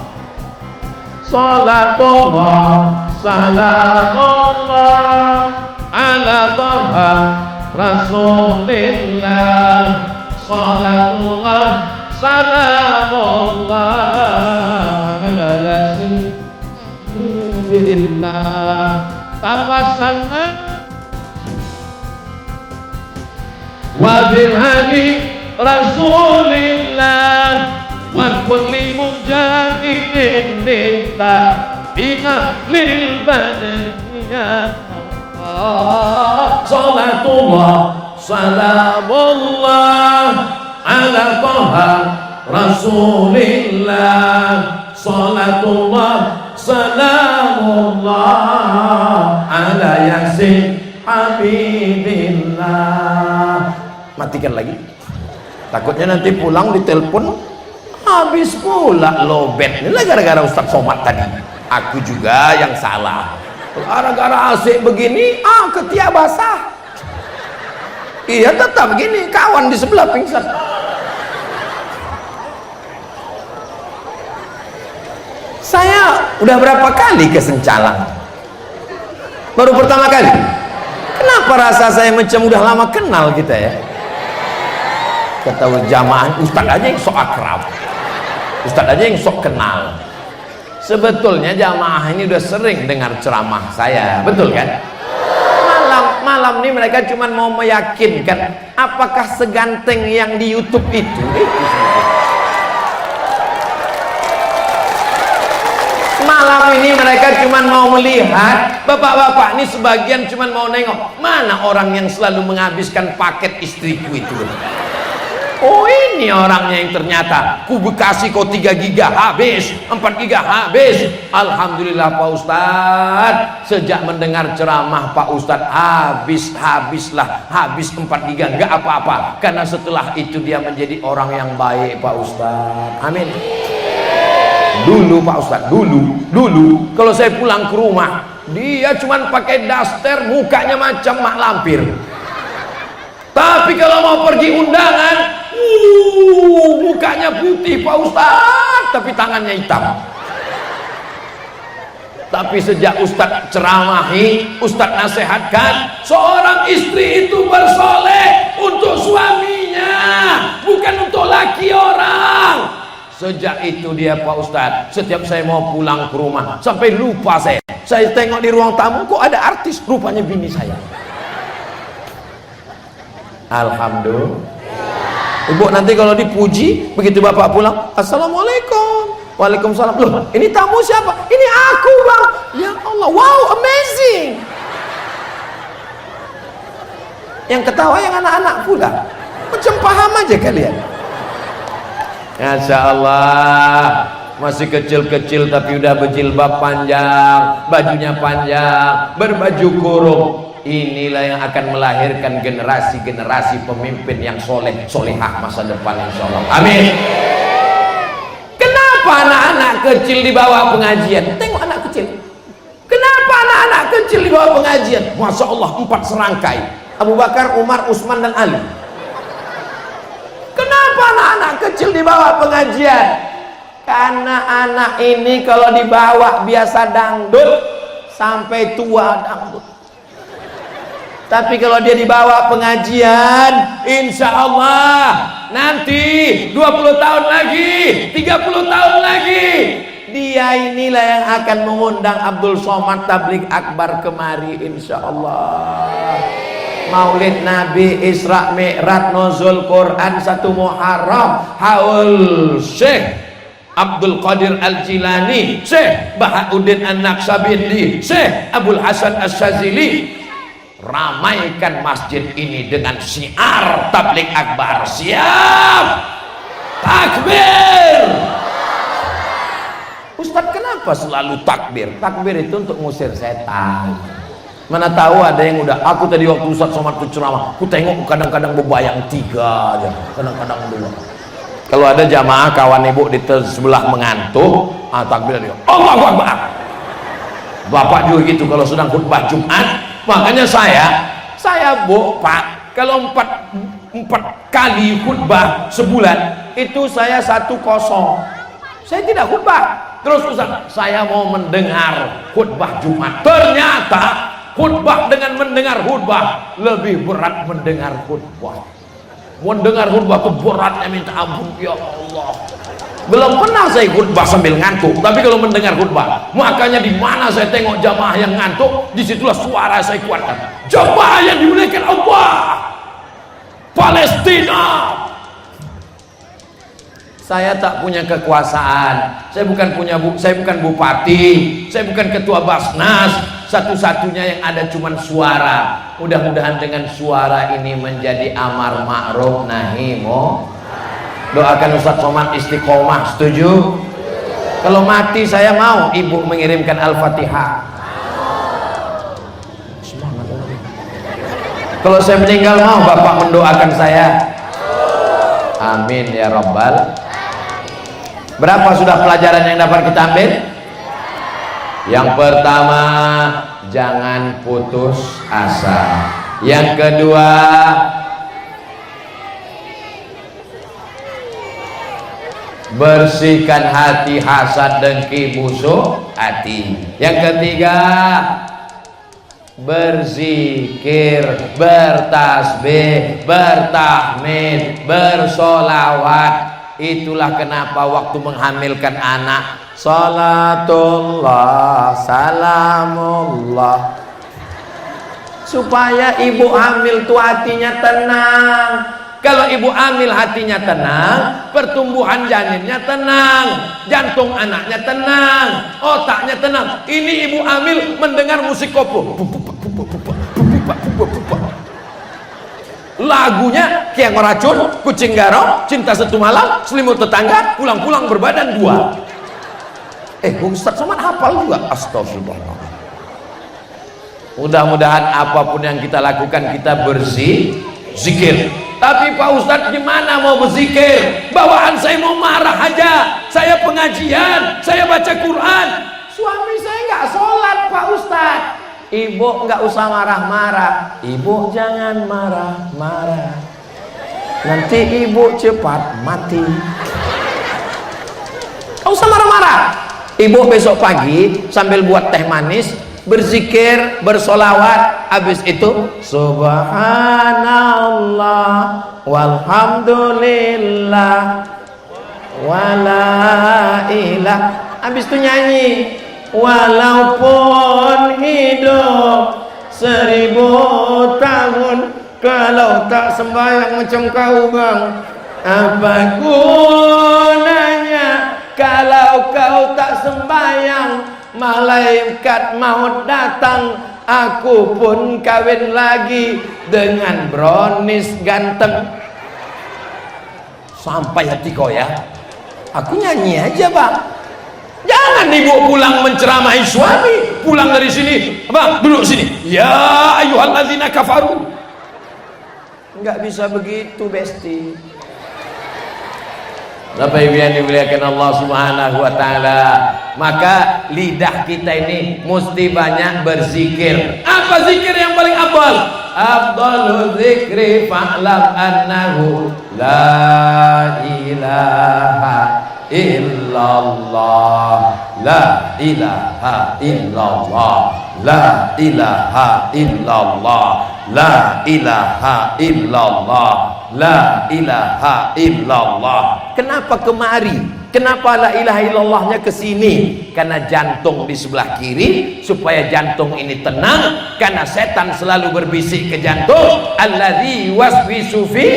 Salatullah, salamullah ala Taha Rasulillah. Salatullah, salamullah ala Rasulillah. Tawassalna wa bil hadi Rasulillah wa kulli mujahidin lillah biha lil badiyah. Salatullah salamullah ala Taha Rasulillah. Salatullah Salamullah ala yasin habibillah. Matikan lagi, takutnya nanti pulang ditelepon habis pula lobet. Ini gara-gara Ustaz Somad tadi. Aku juga yang salah, gara-gara asik begini ketiak basah. Iya tetap begini, kawan di sebelah pingsan. Saya udah berapa kali ke Sencalang, baru pertama kali. Kenapa rasa saya macam udah lama kenal kita ya? Ketahui jamaah Ustadz aja yang sok akrab, Ustadz aja yang sok kenal. Sebetulnya jamaah ini udah sering dengar ceramah saya, betul kan? Malam ini mereka cuma mau meyakinkan apakah seganteng yang di YouTube itu. Malam ini mereka cuma mau melihat, bapak-bapak ini sebagian cuma mau nengok mana orang yang selalu menghabiskan paket istriku itu. Oh, ini orangnya yang ternyata ku Bekasi kok 3 giga habis, 4 giga habis. Alhamdulillah Pak Ustadz, sejak mendengar ceramah Pak Ustadz habis 4 giga nggak apa-apa, karena setelah itu dia menjadi orang yang baik Pak Ustadz. Amin. Dulu Pak Ustadz, dulu kalau saya pulang ke rumah, dia cuman pakai daster, mukanya macam mak lampir. Tapi kalau mau pergi undangan, mukanya putih Pak Ustadz, tapi tangannya hitam. Tapi sejak Ustadz ceramahi, Ustadz nasihatkan, seorang istri itu bersoleh untuk suaminya, bukan untuk laki orang. Sejak itu dia Pak Ustadz, setiap saya mau pulang ke rumah sampai lupa saya tengok di ruang tamu kok ada artis, rupanya bini saya. Alhamdulillah. Ibu nanti kalau dipuji begitu bapak pulang, assalamualaikum, waalaikumsalam. Loh, ini tamu siapa? Ini aku bang. Ya Allah, wow, amazing. Yang ketawa yang anak-anak pula, macam paham aja kalian. Masya Allah, masih kecil-kecil tapi udah berjilbab panjang, bajunya panjang, berbaju kurung. Inilah yang akan melahirkan generasi-generasi pemimpin yang soleh, solehah masa depan insya Allah. Amin. Kenapa anak-anak kecil dibawa pengajian? Tengok anak kecil. Kenapa anak-anak kecil dibawa pengajian? Masya Allah, 4 serangkai, Abu Bakar, Umar, Utsman dan Ali. Kenapa anak-anak kecil dibawa pengajian? Karena anak ini kalau dibawa biasa dangdut sampai tua dangdut. Tapi kalau dia dibawa pengajian, insya Allah nanti 20 tahun lagi, 30 tahun lagi, dia inilah yang akan mengundang Abdul Somad Tabligh Akbar kemari insya Allah. Maulid Nabi, Isra Mi'raj, Nuzul Quran 1 Muharram, haul Syekh Abdul Qadir Al-Jilani, Syekh Bahauddin An-Naqsabindi, Syekh Abdul Hasan Asy-Syadzili. Ramaikan masjid ini dengan syiar Tabligh Akbar. Siap, takbir. Ustadz, kenapa selalu takbir? Takbir itu untuk ngusir setan. Mana tahu ada yang udah, aku tadi waktu Ustadz Somad itu ceramah, aku tengok kadang-kadang bebayang 3 aja, kadang-kadang 2. Kalau ada jamaah kawan ibu di sebelah mengantuk, takbir dia, Allahu Akbar. Bapak juga gitu kalau sedang khutbah Jumat. Makanya saya bu Pak, kalau 4 kali khutbah sebulan itu saya 1-0. Saya tidak khutbah. Terus Ustaz, saya mau mendengar khutbah Jumat. Ternyata khutbah dengan mendengar khutbah lebih berat mendengar khutbah. Mendengar khutbah itu beratnya minta ampun ya Allah. Belum pernah saya khutbah sambil ngantuk, tapi kalau mendengar khutbah, makanya di mana saya tengok jamaah yang ngantuk, disitulah suara saya kuatkan. Jamaah yang dimuliakan Allah, Palestina. Saya tak punya kekuasaan, saya bukan bupati, saya bukan ketua Basnas, satu-satunya yang ada cuma suara. Mudah-mudahan dengan suara ini menjadi amar ma'ruf nahi munkar. Doakan Ustadz Somad istiqomah, setuju? Kalau mati saya mau ibu mengirimkan Al-Fatihah. Semangat. Kalau saya meninggal mau bapak mendoakan saya. Amin ya Rabbal. Berapa sudah pelajaran yang dapat kita ambil? Yang pertama, jangan putus asa. Yang kedua, bersihkan hati hasad dengki busuk hati. Yang ketiga, berzikir, bertasbih, bertahmid, bersolawat. Itulah kenapa waktu menghamilkan anak, salatullah, salamullah, supaya ibu hamil tuh hatinya tenang. Kalau ibu hamil hatinya tenang, pertumbuhan janinnya tenang, jantung anaknya tenang, otaknya tenang. Ini ibu hamil mendengar musik koplo, lagunya kayak ngeracun, kucing garong, cinta satu malam, selimut tetangga, pulang-pulang berbadan dua. Ustaz Somad hafal juga. Astagfirullah. Mudah-mudahan apapun yang kita lakukan kita zikir. Tapi Pak Ustadz gimana mau berzikir? Bawaan saya mau marah aja. Saya pengajian, saya baca Quran. Suami saya nggak sholat Pak Ustadz. Ibu nggak usah marah-marah. Ibu jangan marah-marah. Nanti ibu cepat mati. Nggak usah marah-marah. Ibu besok pagi sambil buat teh manis, berzikir, bersolawat, habis itu subhanallah walhamdulillah wala ilah, habis itu nyanyi, walaupun hidup 1000 tahun, kalau tak sembahyang macam kau bang, apa gunanya kalau kau tak sembahyang, malaikat maut datang, aku pun kawin lagi dengan brownies ganteng. Sampai hati kau ya, aku nyanyi aja bang. Jangan ibu pulang menceramahi suami, pulang dari sini, bang duduk sini, ya ayyuhalladzina kafaru. Nggak bisa begitu besti. Bapak Ibu yang dimuliakan Allah Subhanahu wa taala, maka lidah kita ini mesti banyak berzikir. Apa zikir yang paling afdal? Afdalul zikri fa'lam annahu la ilaha illallah, la ilaha illallah, la ilaha illallah, la ilaha illallah, la ilaha illallah. Kenapa kemari? Kenapa la ilaha illallahnya ke sini? Karena jantung di sebelah kiri, supaya jantung ini tenang, karena setan selalu berbisik ke jantung, alladzi waswisu fi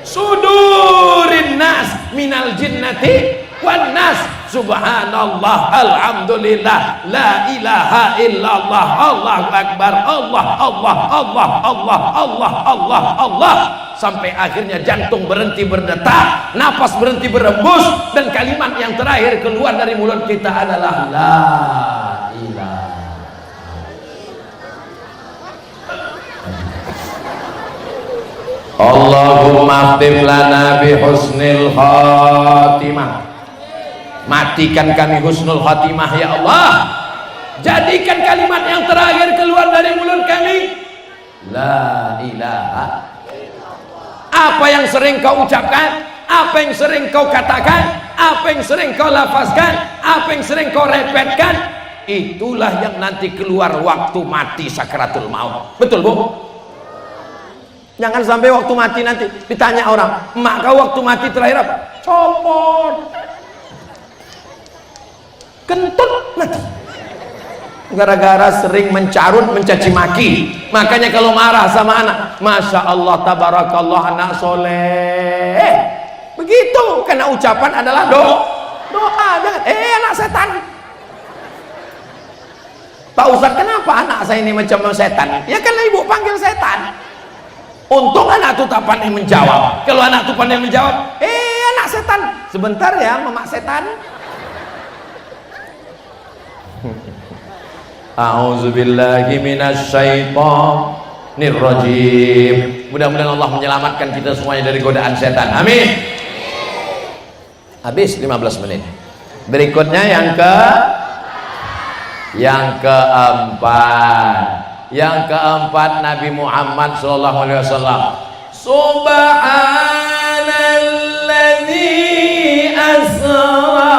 sudurin nas minal jinnati wan nas. Subhanallah, alhamdulillah, la ilaha illallah, Allahu akbar, Allah Allah Allah Allah Allah Allah Allah, sampai akhirnya jantung berhenti berdetak, napas berhenti berembus, dan kalimat yang terakhir keluar dari mulut kita adalah la ilaha. Allahumma khtim lana bi husnil khatimah. Matikan kami husnul khatimah ya Allah. Jadikan kalimat yang terakhir keluar dari mulut kami la ilaha. Apa yang sering kau ucapkan, apa yang sering kau katakan, apa yang sering kau lafazkan, apa yang sering kau repetkan, itulah yang nanti keluar waktu mati sakaratul maut. Betul Bu? Jangan sampai waktu mati nanti ditanya orang, emak kau waktu mati terakhir apa? Copot, kentut, mati. Gara-gara sering mencarut, mencaci maki. Makanya kalau marah sama anak, masya Allah, tabarakallah, anak soleh. Begitu, karena ucapan adalah doa. Jangan, anak setan. Pak Ustaz, kenapa anak saya ini macam setan? Ya karena ibu panggil setan. Untung anak itu tak pandai menjawab. Kalau anak itu pandai menjawab, anak setan. Sebentar ya, mamak setan. A'udzubillahi minasyaitonir rajim. Mudah-mudahan Allah menyelamatkan kita semuanya dari godaan setan. Amin. Habis 15 menit. Berikutnya yang keempat Nabi Muhammad sallallahu alaihi wasallam. Subhanalladzi asra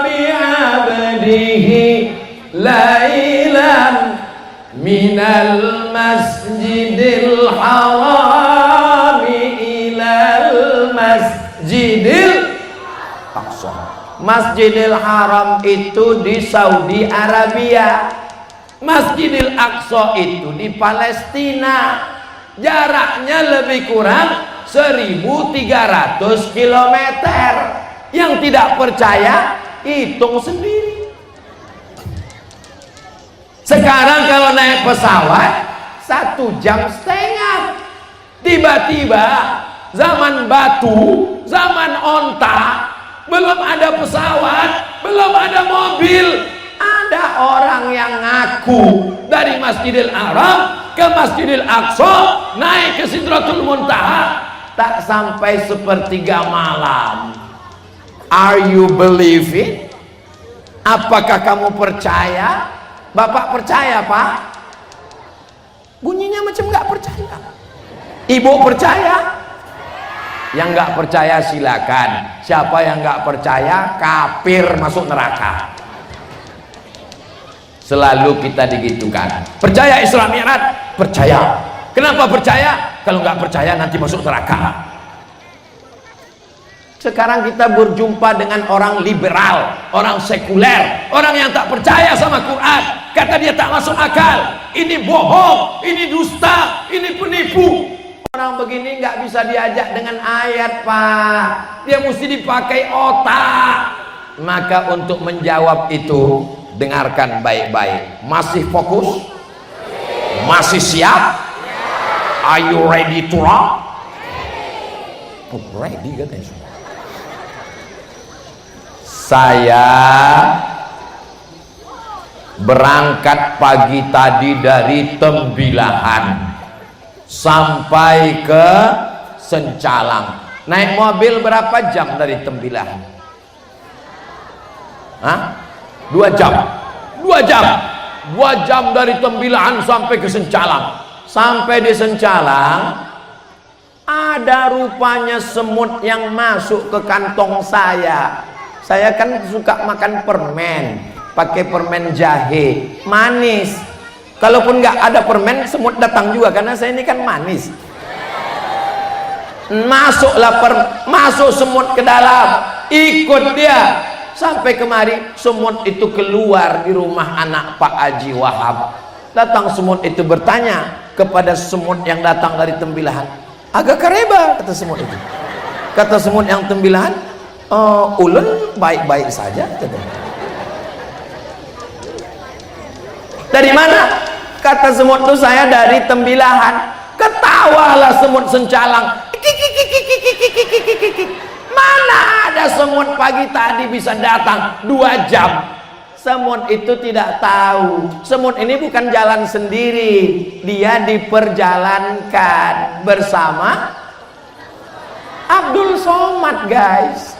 bi'abdihi lailan minal masjidil haram ilal masjidil aqsa. Masjidil Haram itu di Saudi Arabia, Masjidil Aqsa itu di Palestina. Jaraknya lebih kurang 1.300 km. Yang tidak percaya hitung sendiri. Sekarang kalau naik pesawat 1,5 jam, tiba-tiba zaman batu, zaman onta, belum ada pesawat, belum ada mobil, ada orang yang ngaku dari Masjidil Haram ke Masjidil Aqsa, naik ke Sidratul Muntaha, tak sampai 1/3 malam. Are you believing? Apakah kamu percaya? Bapak percaya, Pak? Bunyinya macam nggak percaya. Ibu percaya? Yang nggak percaya silakan. Siapa yang nggak percaya kafir, masuk neraka. Selalu kita digitukan. Percaya Isra Mi'raj? Percaya. Kenapa percaya? Kalau nggak percaya nanti masuk neraka. Sekarang kita berjumpa dengan orang liberal, orang sekuler, orang yang tak percaya sama Quran. Kata dia tak masuk akal. Ini bohong, ini dusta, ini penipu. Orang begini nggak bisa diajak dengan ayat, Pak. Dia mesti dipakai otak. Maka untuk menjawab itu, dengarkan baik-baik. Masih fokus? Masih siap? Are you ready to rock? Oh, ready katanya. Saya berangkat pagi tadi dari Tembilahan sampai ke Sencalang. Naik mobil berapa jam dari Tembilahan? Hah? 2 jam. 2 jam. 2 jam dari Tembilahan sampai ke Sencalang. Sampai di Sencalang, ada rupanya semut yang masuk ke kantong saya. Saya kan suka makan permen, pakai permen jahe, manis. Kalaupun nggak ada permen, semut datang juga karena saya ini kan manis. Masuk semut ke dalam, ikut dia sampai kemari. Semut itu keluar di rumah anak Pak Haji Wahab. Datang semut itu bertanya kepada semut yang datang dari Tembilahan. Agak kareba, kata semut itu. Kata semut yang Tembilahan, ulun baik-baik saja. Dari mana? Kata semut itu, saya dari Tembilahan. Ketawalah semut Sencalang. Mana ada semut pagi tadi bisa datang 2 jam. Semut itu tidak tahu. Semut ini bukan jalan sendiri. Dia diperjalankan bersama Abdul Somad, guys.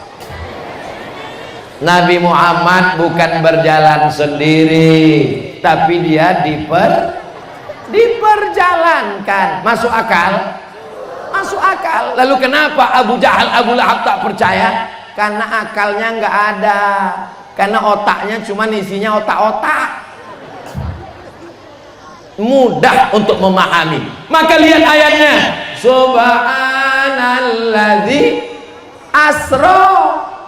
Nabi Muhammad bukan berjalan sendiri, tapi dia diperjalankan. Masuk akal? Masuk akal. Lalu kenapa Abu Jahal, Abu Lahab tak percaya? Karena akalnya nggak ada. Karena otaknya cuma isinya otak-otak. Mudah untuk memahami. Maka lihat ayatnya. Subhanalladzi asra.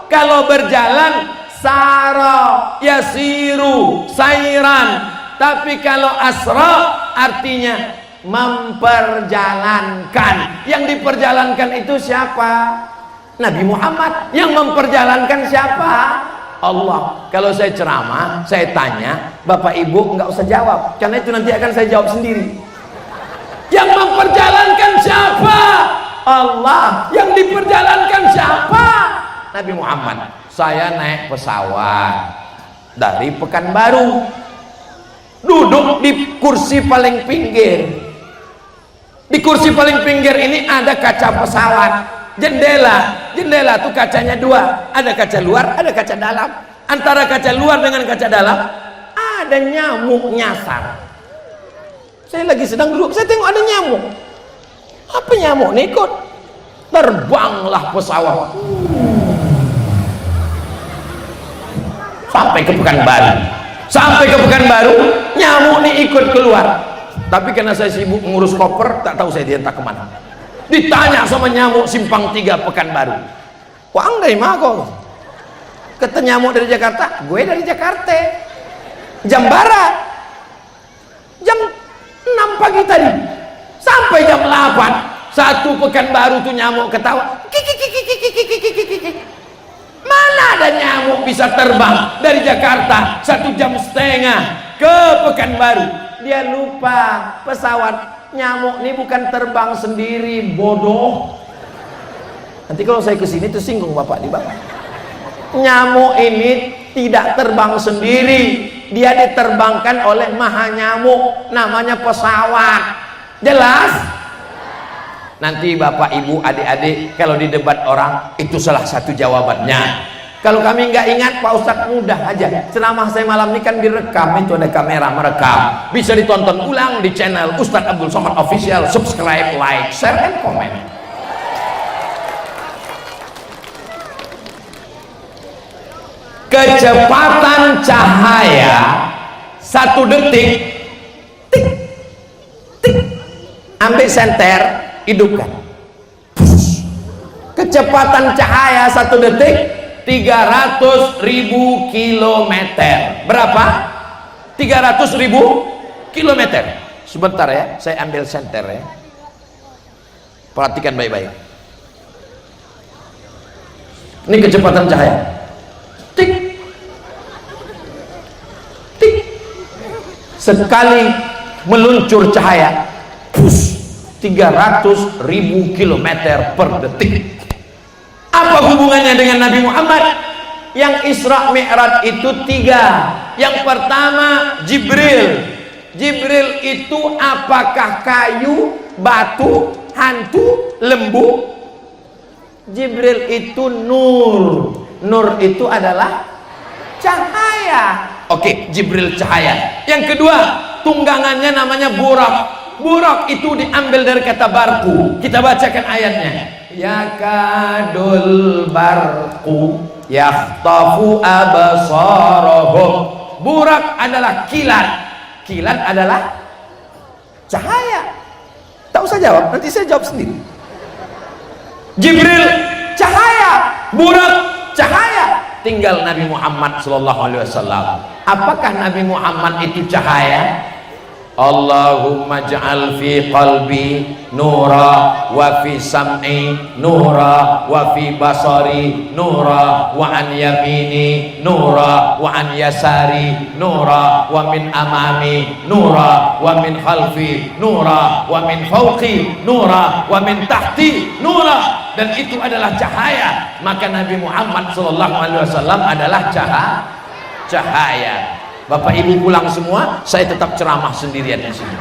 Kalau berjalan sara, yasiru, sairan. Tapi kalau asra artinya memperjalankan. Yang diperjalankan itu siapa? Nabi Muhammad. Yang memperjalankan siapa? Allah. Kalau saya ceramah, saya tanya, Bapak Ibu nggak usah jawab, karena itu nanti akan saya jawab sendiri. Yang memperjalankan siapa? Allah. Yang diperjalankan siapa? Nabi Muhammad. Saya naik pesawat dari Pekanbaru. duduk di kursi paling pinggir. Di kursi paling pinggir ini ada kaca pesawat, jendela tuh kacanya dua, ada kaca luar, ada kaca dalam. Antara kaca luar dengan kaca dalam ada nyamuk nyasar. Saya lagi sedang duduk, saya tengok ada nyamuk. Apa nyamuk nih ikut? Terbanglah pesawat sampai ke Pekanbaru. Sampai ke Pekanbaru, nyamuk nih ikut keluar. Tapi karena saya sibuk ngurus koper, tak tahu saya diantar kemana. Ditanya sama nyamuk Simpang 3 Pekanbaru, "Wang dari mana kau?" Kata nyamuk dari Jakarta, "Gue dari Jakarta. Jam barat. Jam 6 pagi tadi. Sampai jam 8. Satu Pekanbaru tuh nyamuk ketawa. Mana ada nyamuk bisa terbang dari Jakarta 1,5 jam ke Pekanbaru?" Dia lupa pesawat nyamuk ini bukan terbang sendiri, bodoh. Nanti kalau saya kesini tersinggung bapak di bawah. Nyamuk ini tidak terbang sendiri, dia diterbangkan oleh maha nyamuk, namanya pesawat. Jelas? Nanti bapak ibu adik-adik kalau di debat orang itu salah satu jawabannya. Kalau kami nggak ingat, Pak Ustadz mudah aja. Ceramah saya malam ini kan direkam, itu ada kamera merekam. Bisa ditonton ulang di channel Ustadz Abdul Somad Official. Subscribe, like, share, and comment. Kecepatan cahaya 1 detik, tik, tik. Ambil senter, hidupkan. Kecepatan cahaya 1 detik 300.000 kilometer. Berapa? 300.000 kilometer. Sebentar ya, saya ambil senter ya. Perhatikan baik-baik. Ini kecepatan cahaya. Tik, tik. Sekali meluncur cahaya, 300.000 kilometer per detik. Apa hubungannya dengan Nabi Muhammad? Yang Isra Mi'raj itu 3. Yang pertama Jibril. Jibril itu apakah kayu, batu, hantu, lembu? Jibril itu nur. Nur itu adalah cahaya. Oke, Jibril cahaya. Yang kedua, tunggangannya namanya burak. Burak itu diambil dari kata barku. Kita bacakan ayatnya. Yakadul barqu yakhtafu absarahum. Burak adalah kilat. Kilat adalah cahaya. Tak usah jawab, nanti saya jawab sendiri. Jibril cahaya, burak cahaya. Tinggal Nabi Muhammad SAW. Apakah Nabi Muhammad itu cahaya? Allahumma ja'al fi qalbi nura wa fi sam'i nura wa fi basari nura wa an yamini nura wa an yasari nura wa min amami nura wa min khalfi nura wa min fawqi nura wa min tahti nura. Dan itu adalah cahaya. Maka Nabi Muhammad SAW adalah cahaya. Bapak ibu pulang semua, saya tetap ceramah sendirian di sini.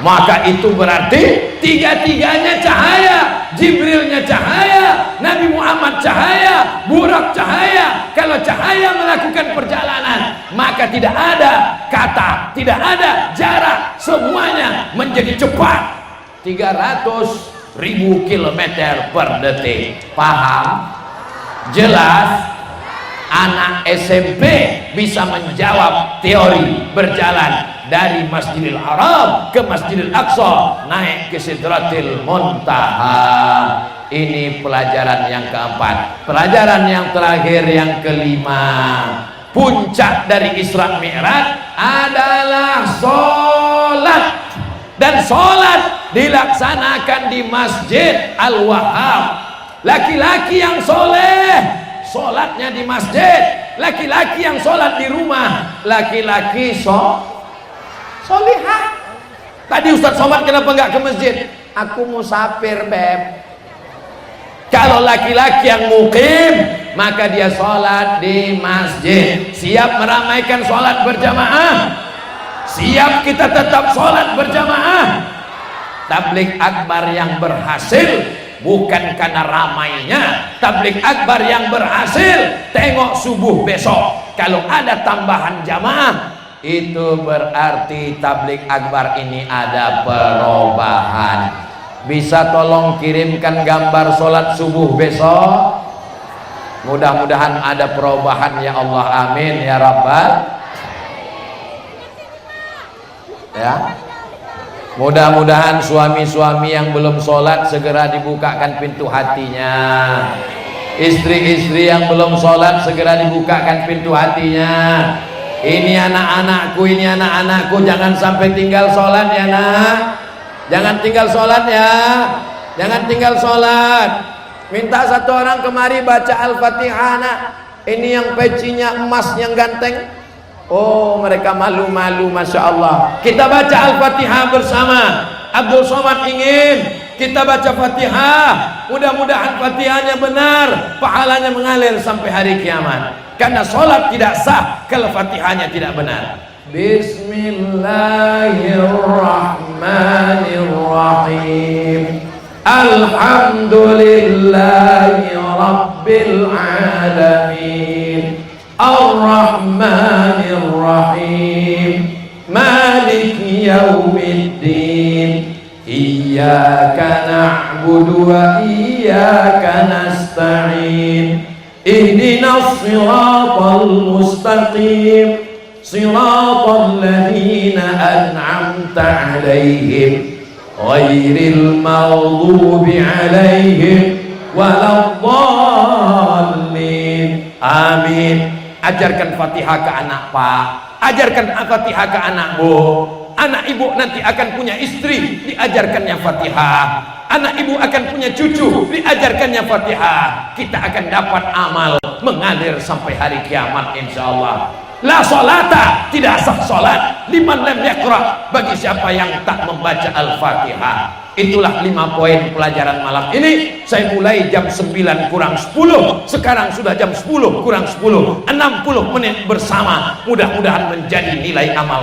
Maka itu berarti tiga-tiganya cahaya. Jibrilnya cahaya, Nabi Muhammad cahaya, burak cahaya. Kalau cahaya melakukan perjalanan, maka tidak ada kata, tidak ada jarak, semuanya menjadi cepat. 300.000 kilometer per detik. Paham? Jelas? Anak SMP bisa menjawab teori berjalan dari Masjidil Haram ke Masjidil Aqsa, naik ke Sidratil Muntaha. Ini pelajaran yang keempat. Pelajaran yang terakhir, yang kelima. Puncak dari Isra Mi'raj adalah sholat. Dan sholat dilaksanakan di Masjid Al-Wahhab. Laki-laki yang soleh sholatnya di masjid, laki-laki yang sholat di rumah, laki-laki solihah. Tadi Ustadz Somad kenapa nggak ke masjid? Aku musafir, beb. Kalau laki-laki yang mukim, maka dia sholat di masjid. Siap meramaikan sholat berjamaah? Siap kita tetap sholat berjamaah. Tabligh akbar yang berhasil bukan karena ramainya. Tabligh akbar yang berhasil tengok subuh besok kalau ada tambahan jamaah, itu berarti tabligh akbar ini ada perubahan. Bisa tolong kirimkan gambar sholat subuh besok? Mudah-mudahan ada perubahan ya Allah, amin ya Rabbal. Ya, mudah-mudahan suami-suami yang belum sholat segera dibukakan pintu hatinya. Istri-istri yang belum sholat segera dibukakan pintu hatinya. Ini anak-anakku, ini anak-anakku, jangan sampai tinggal sholat ya nak. Jangan tinggal sholat ya. Jangan tinggal sholat. Minta satu orang kemari baca Al-Fatihah nak. Ini yang pecinya emas yang ganteng. Oh, mereka malu-malu, Masya Allah. Kita baca Al-Fatihah bersama. Abdul Somad ingin kita baca Fatihah. Mudah-mudahan Fatihahnya benar, pahalanya mengalir sampai hari kiamat. Karena sholat tidak sah kalau Fatihahnya tidak benar. Bismillahirrahmanirrahim. Alhamdulillahi Rabbil Alamin. Ar-Rahmanir-Rahim. Maliki Yawmiddin. Iyyaka na'budu wa iyyaka nasta'in. Ihdinas siratal mustaqim. Siratal ladzina an'amta 'alaihim ghairil maghdubi 'alaihim waladdallin. Amin. Ajarkan Fatihah ke anak Pak, ajarkan Fatihah ke anak Bu. Anak ibu nanti akan punya istri, diajarkannya Fatihah. Anak ibu akan punya cucu, diajarkannya Fatihah. Kita akan dapat amal mengalir sampai hari kiamat insyaallah. La sholata, tidak sah sholat liman lam yaqra, bagi siapa yang tak membaca Al-Fatihah. Itulah 5 poin pelajaran malam ini. Saya mulai jam 9 kurang 10, sekarang sudah jam 10 kurang 10, 60 menit bersama. Mudah-mudahan menjadi nilai amal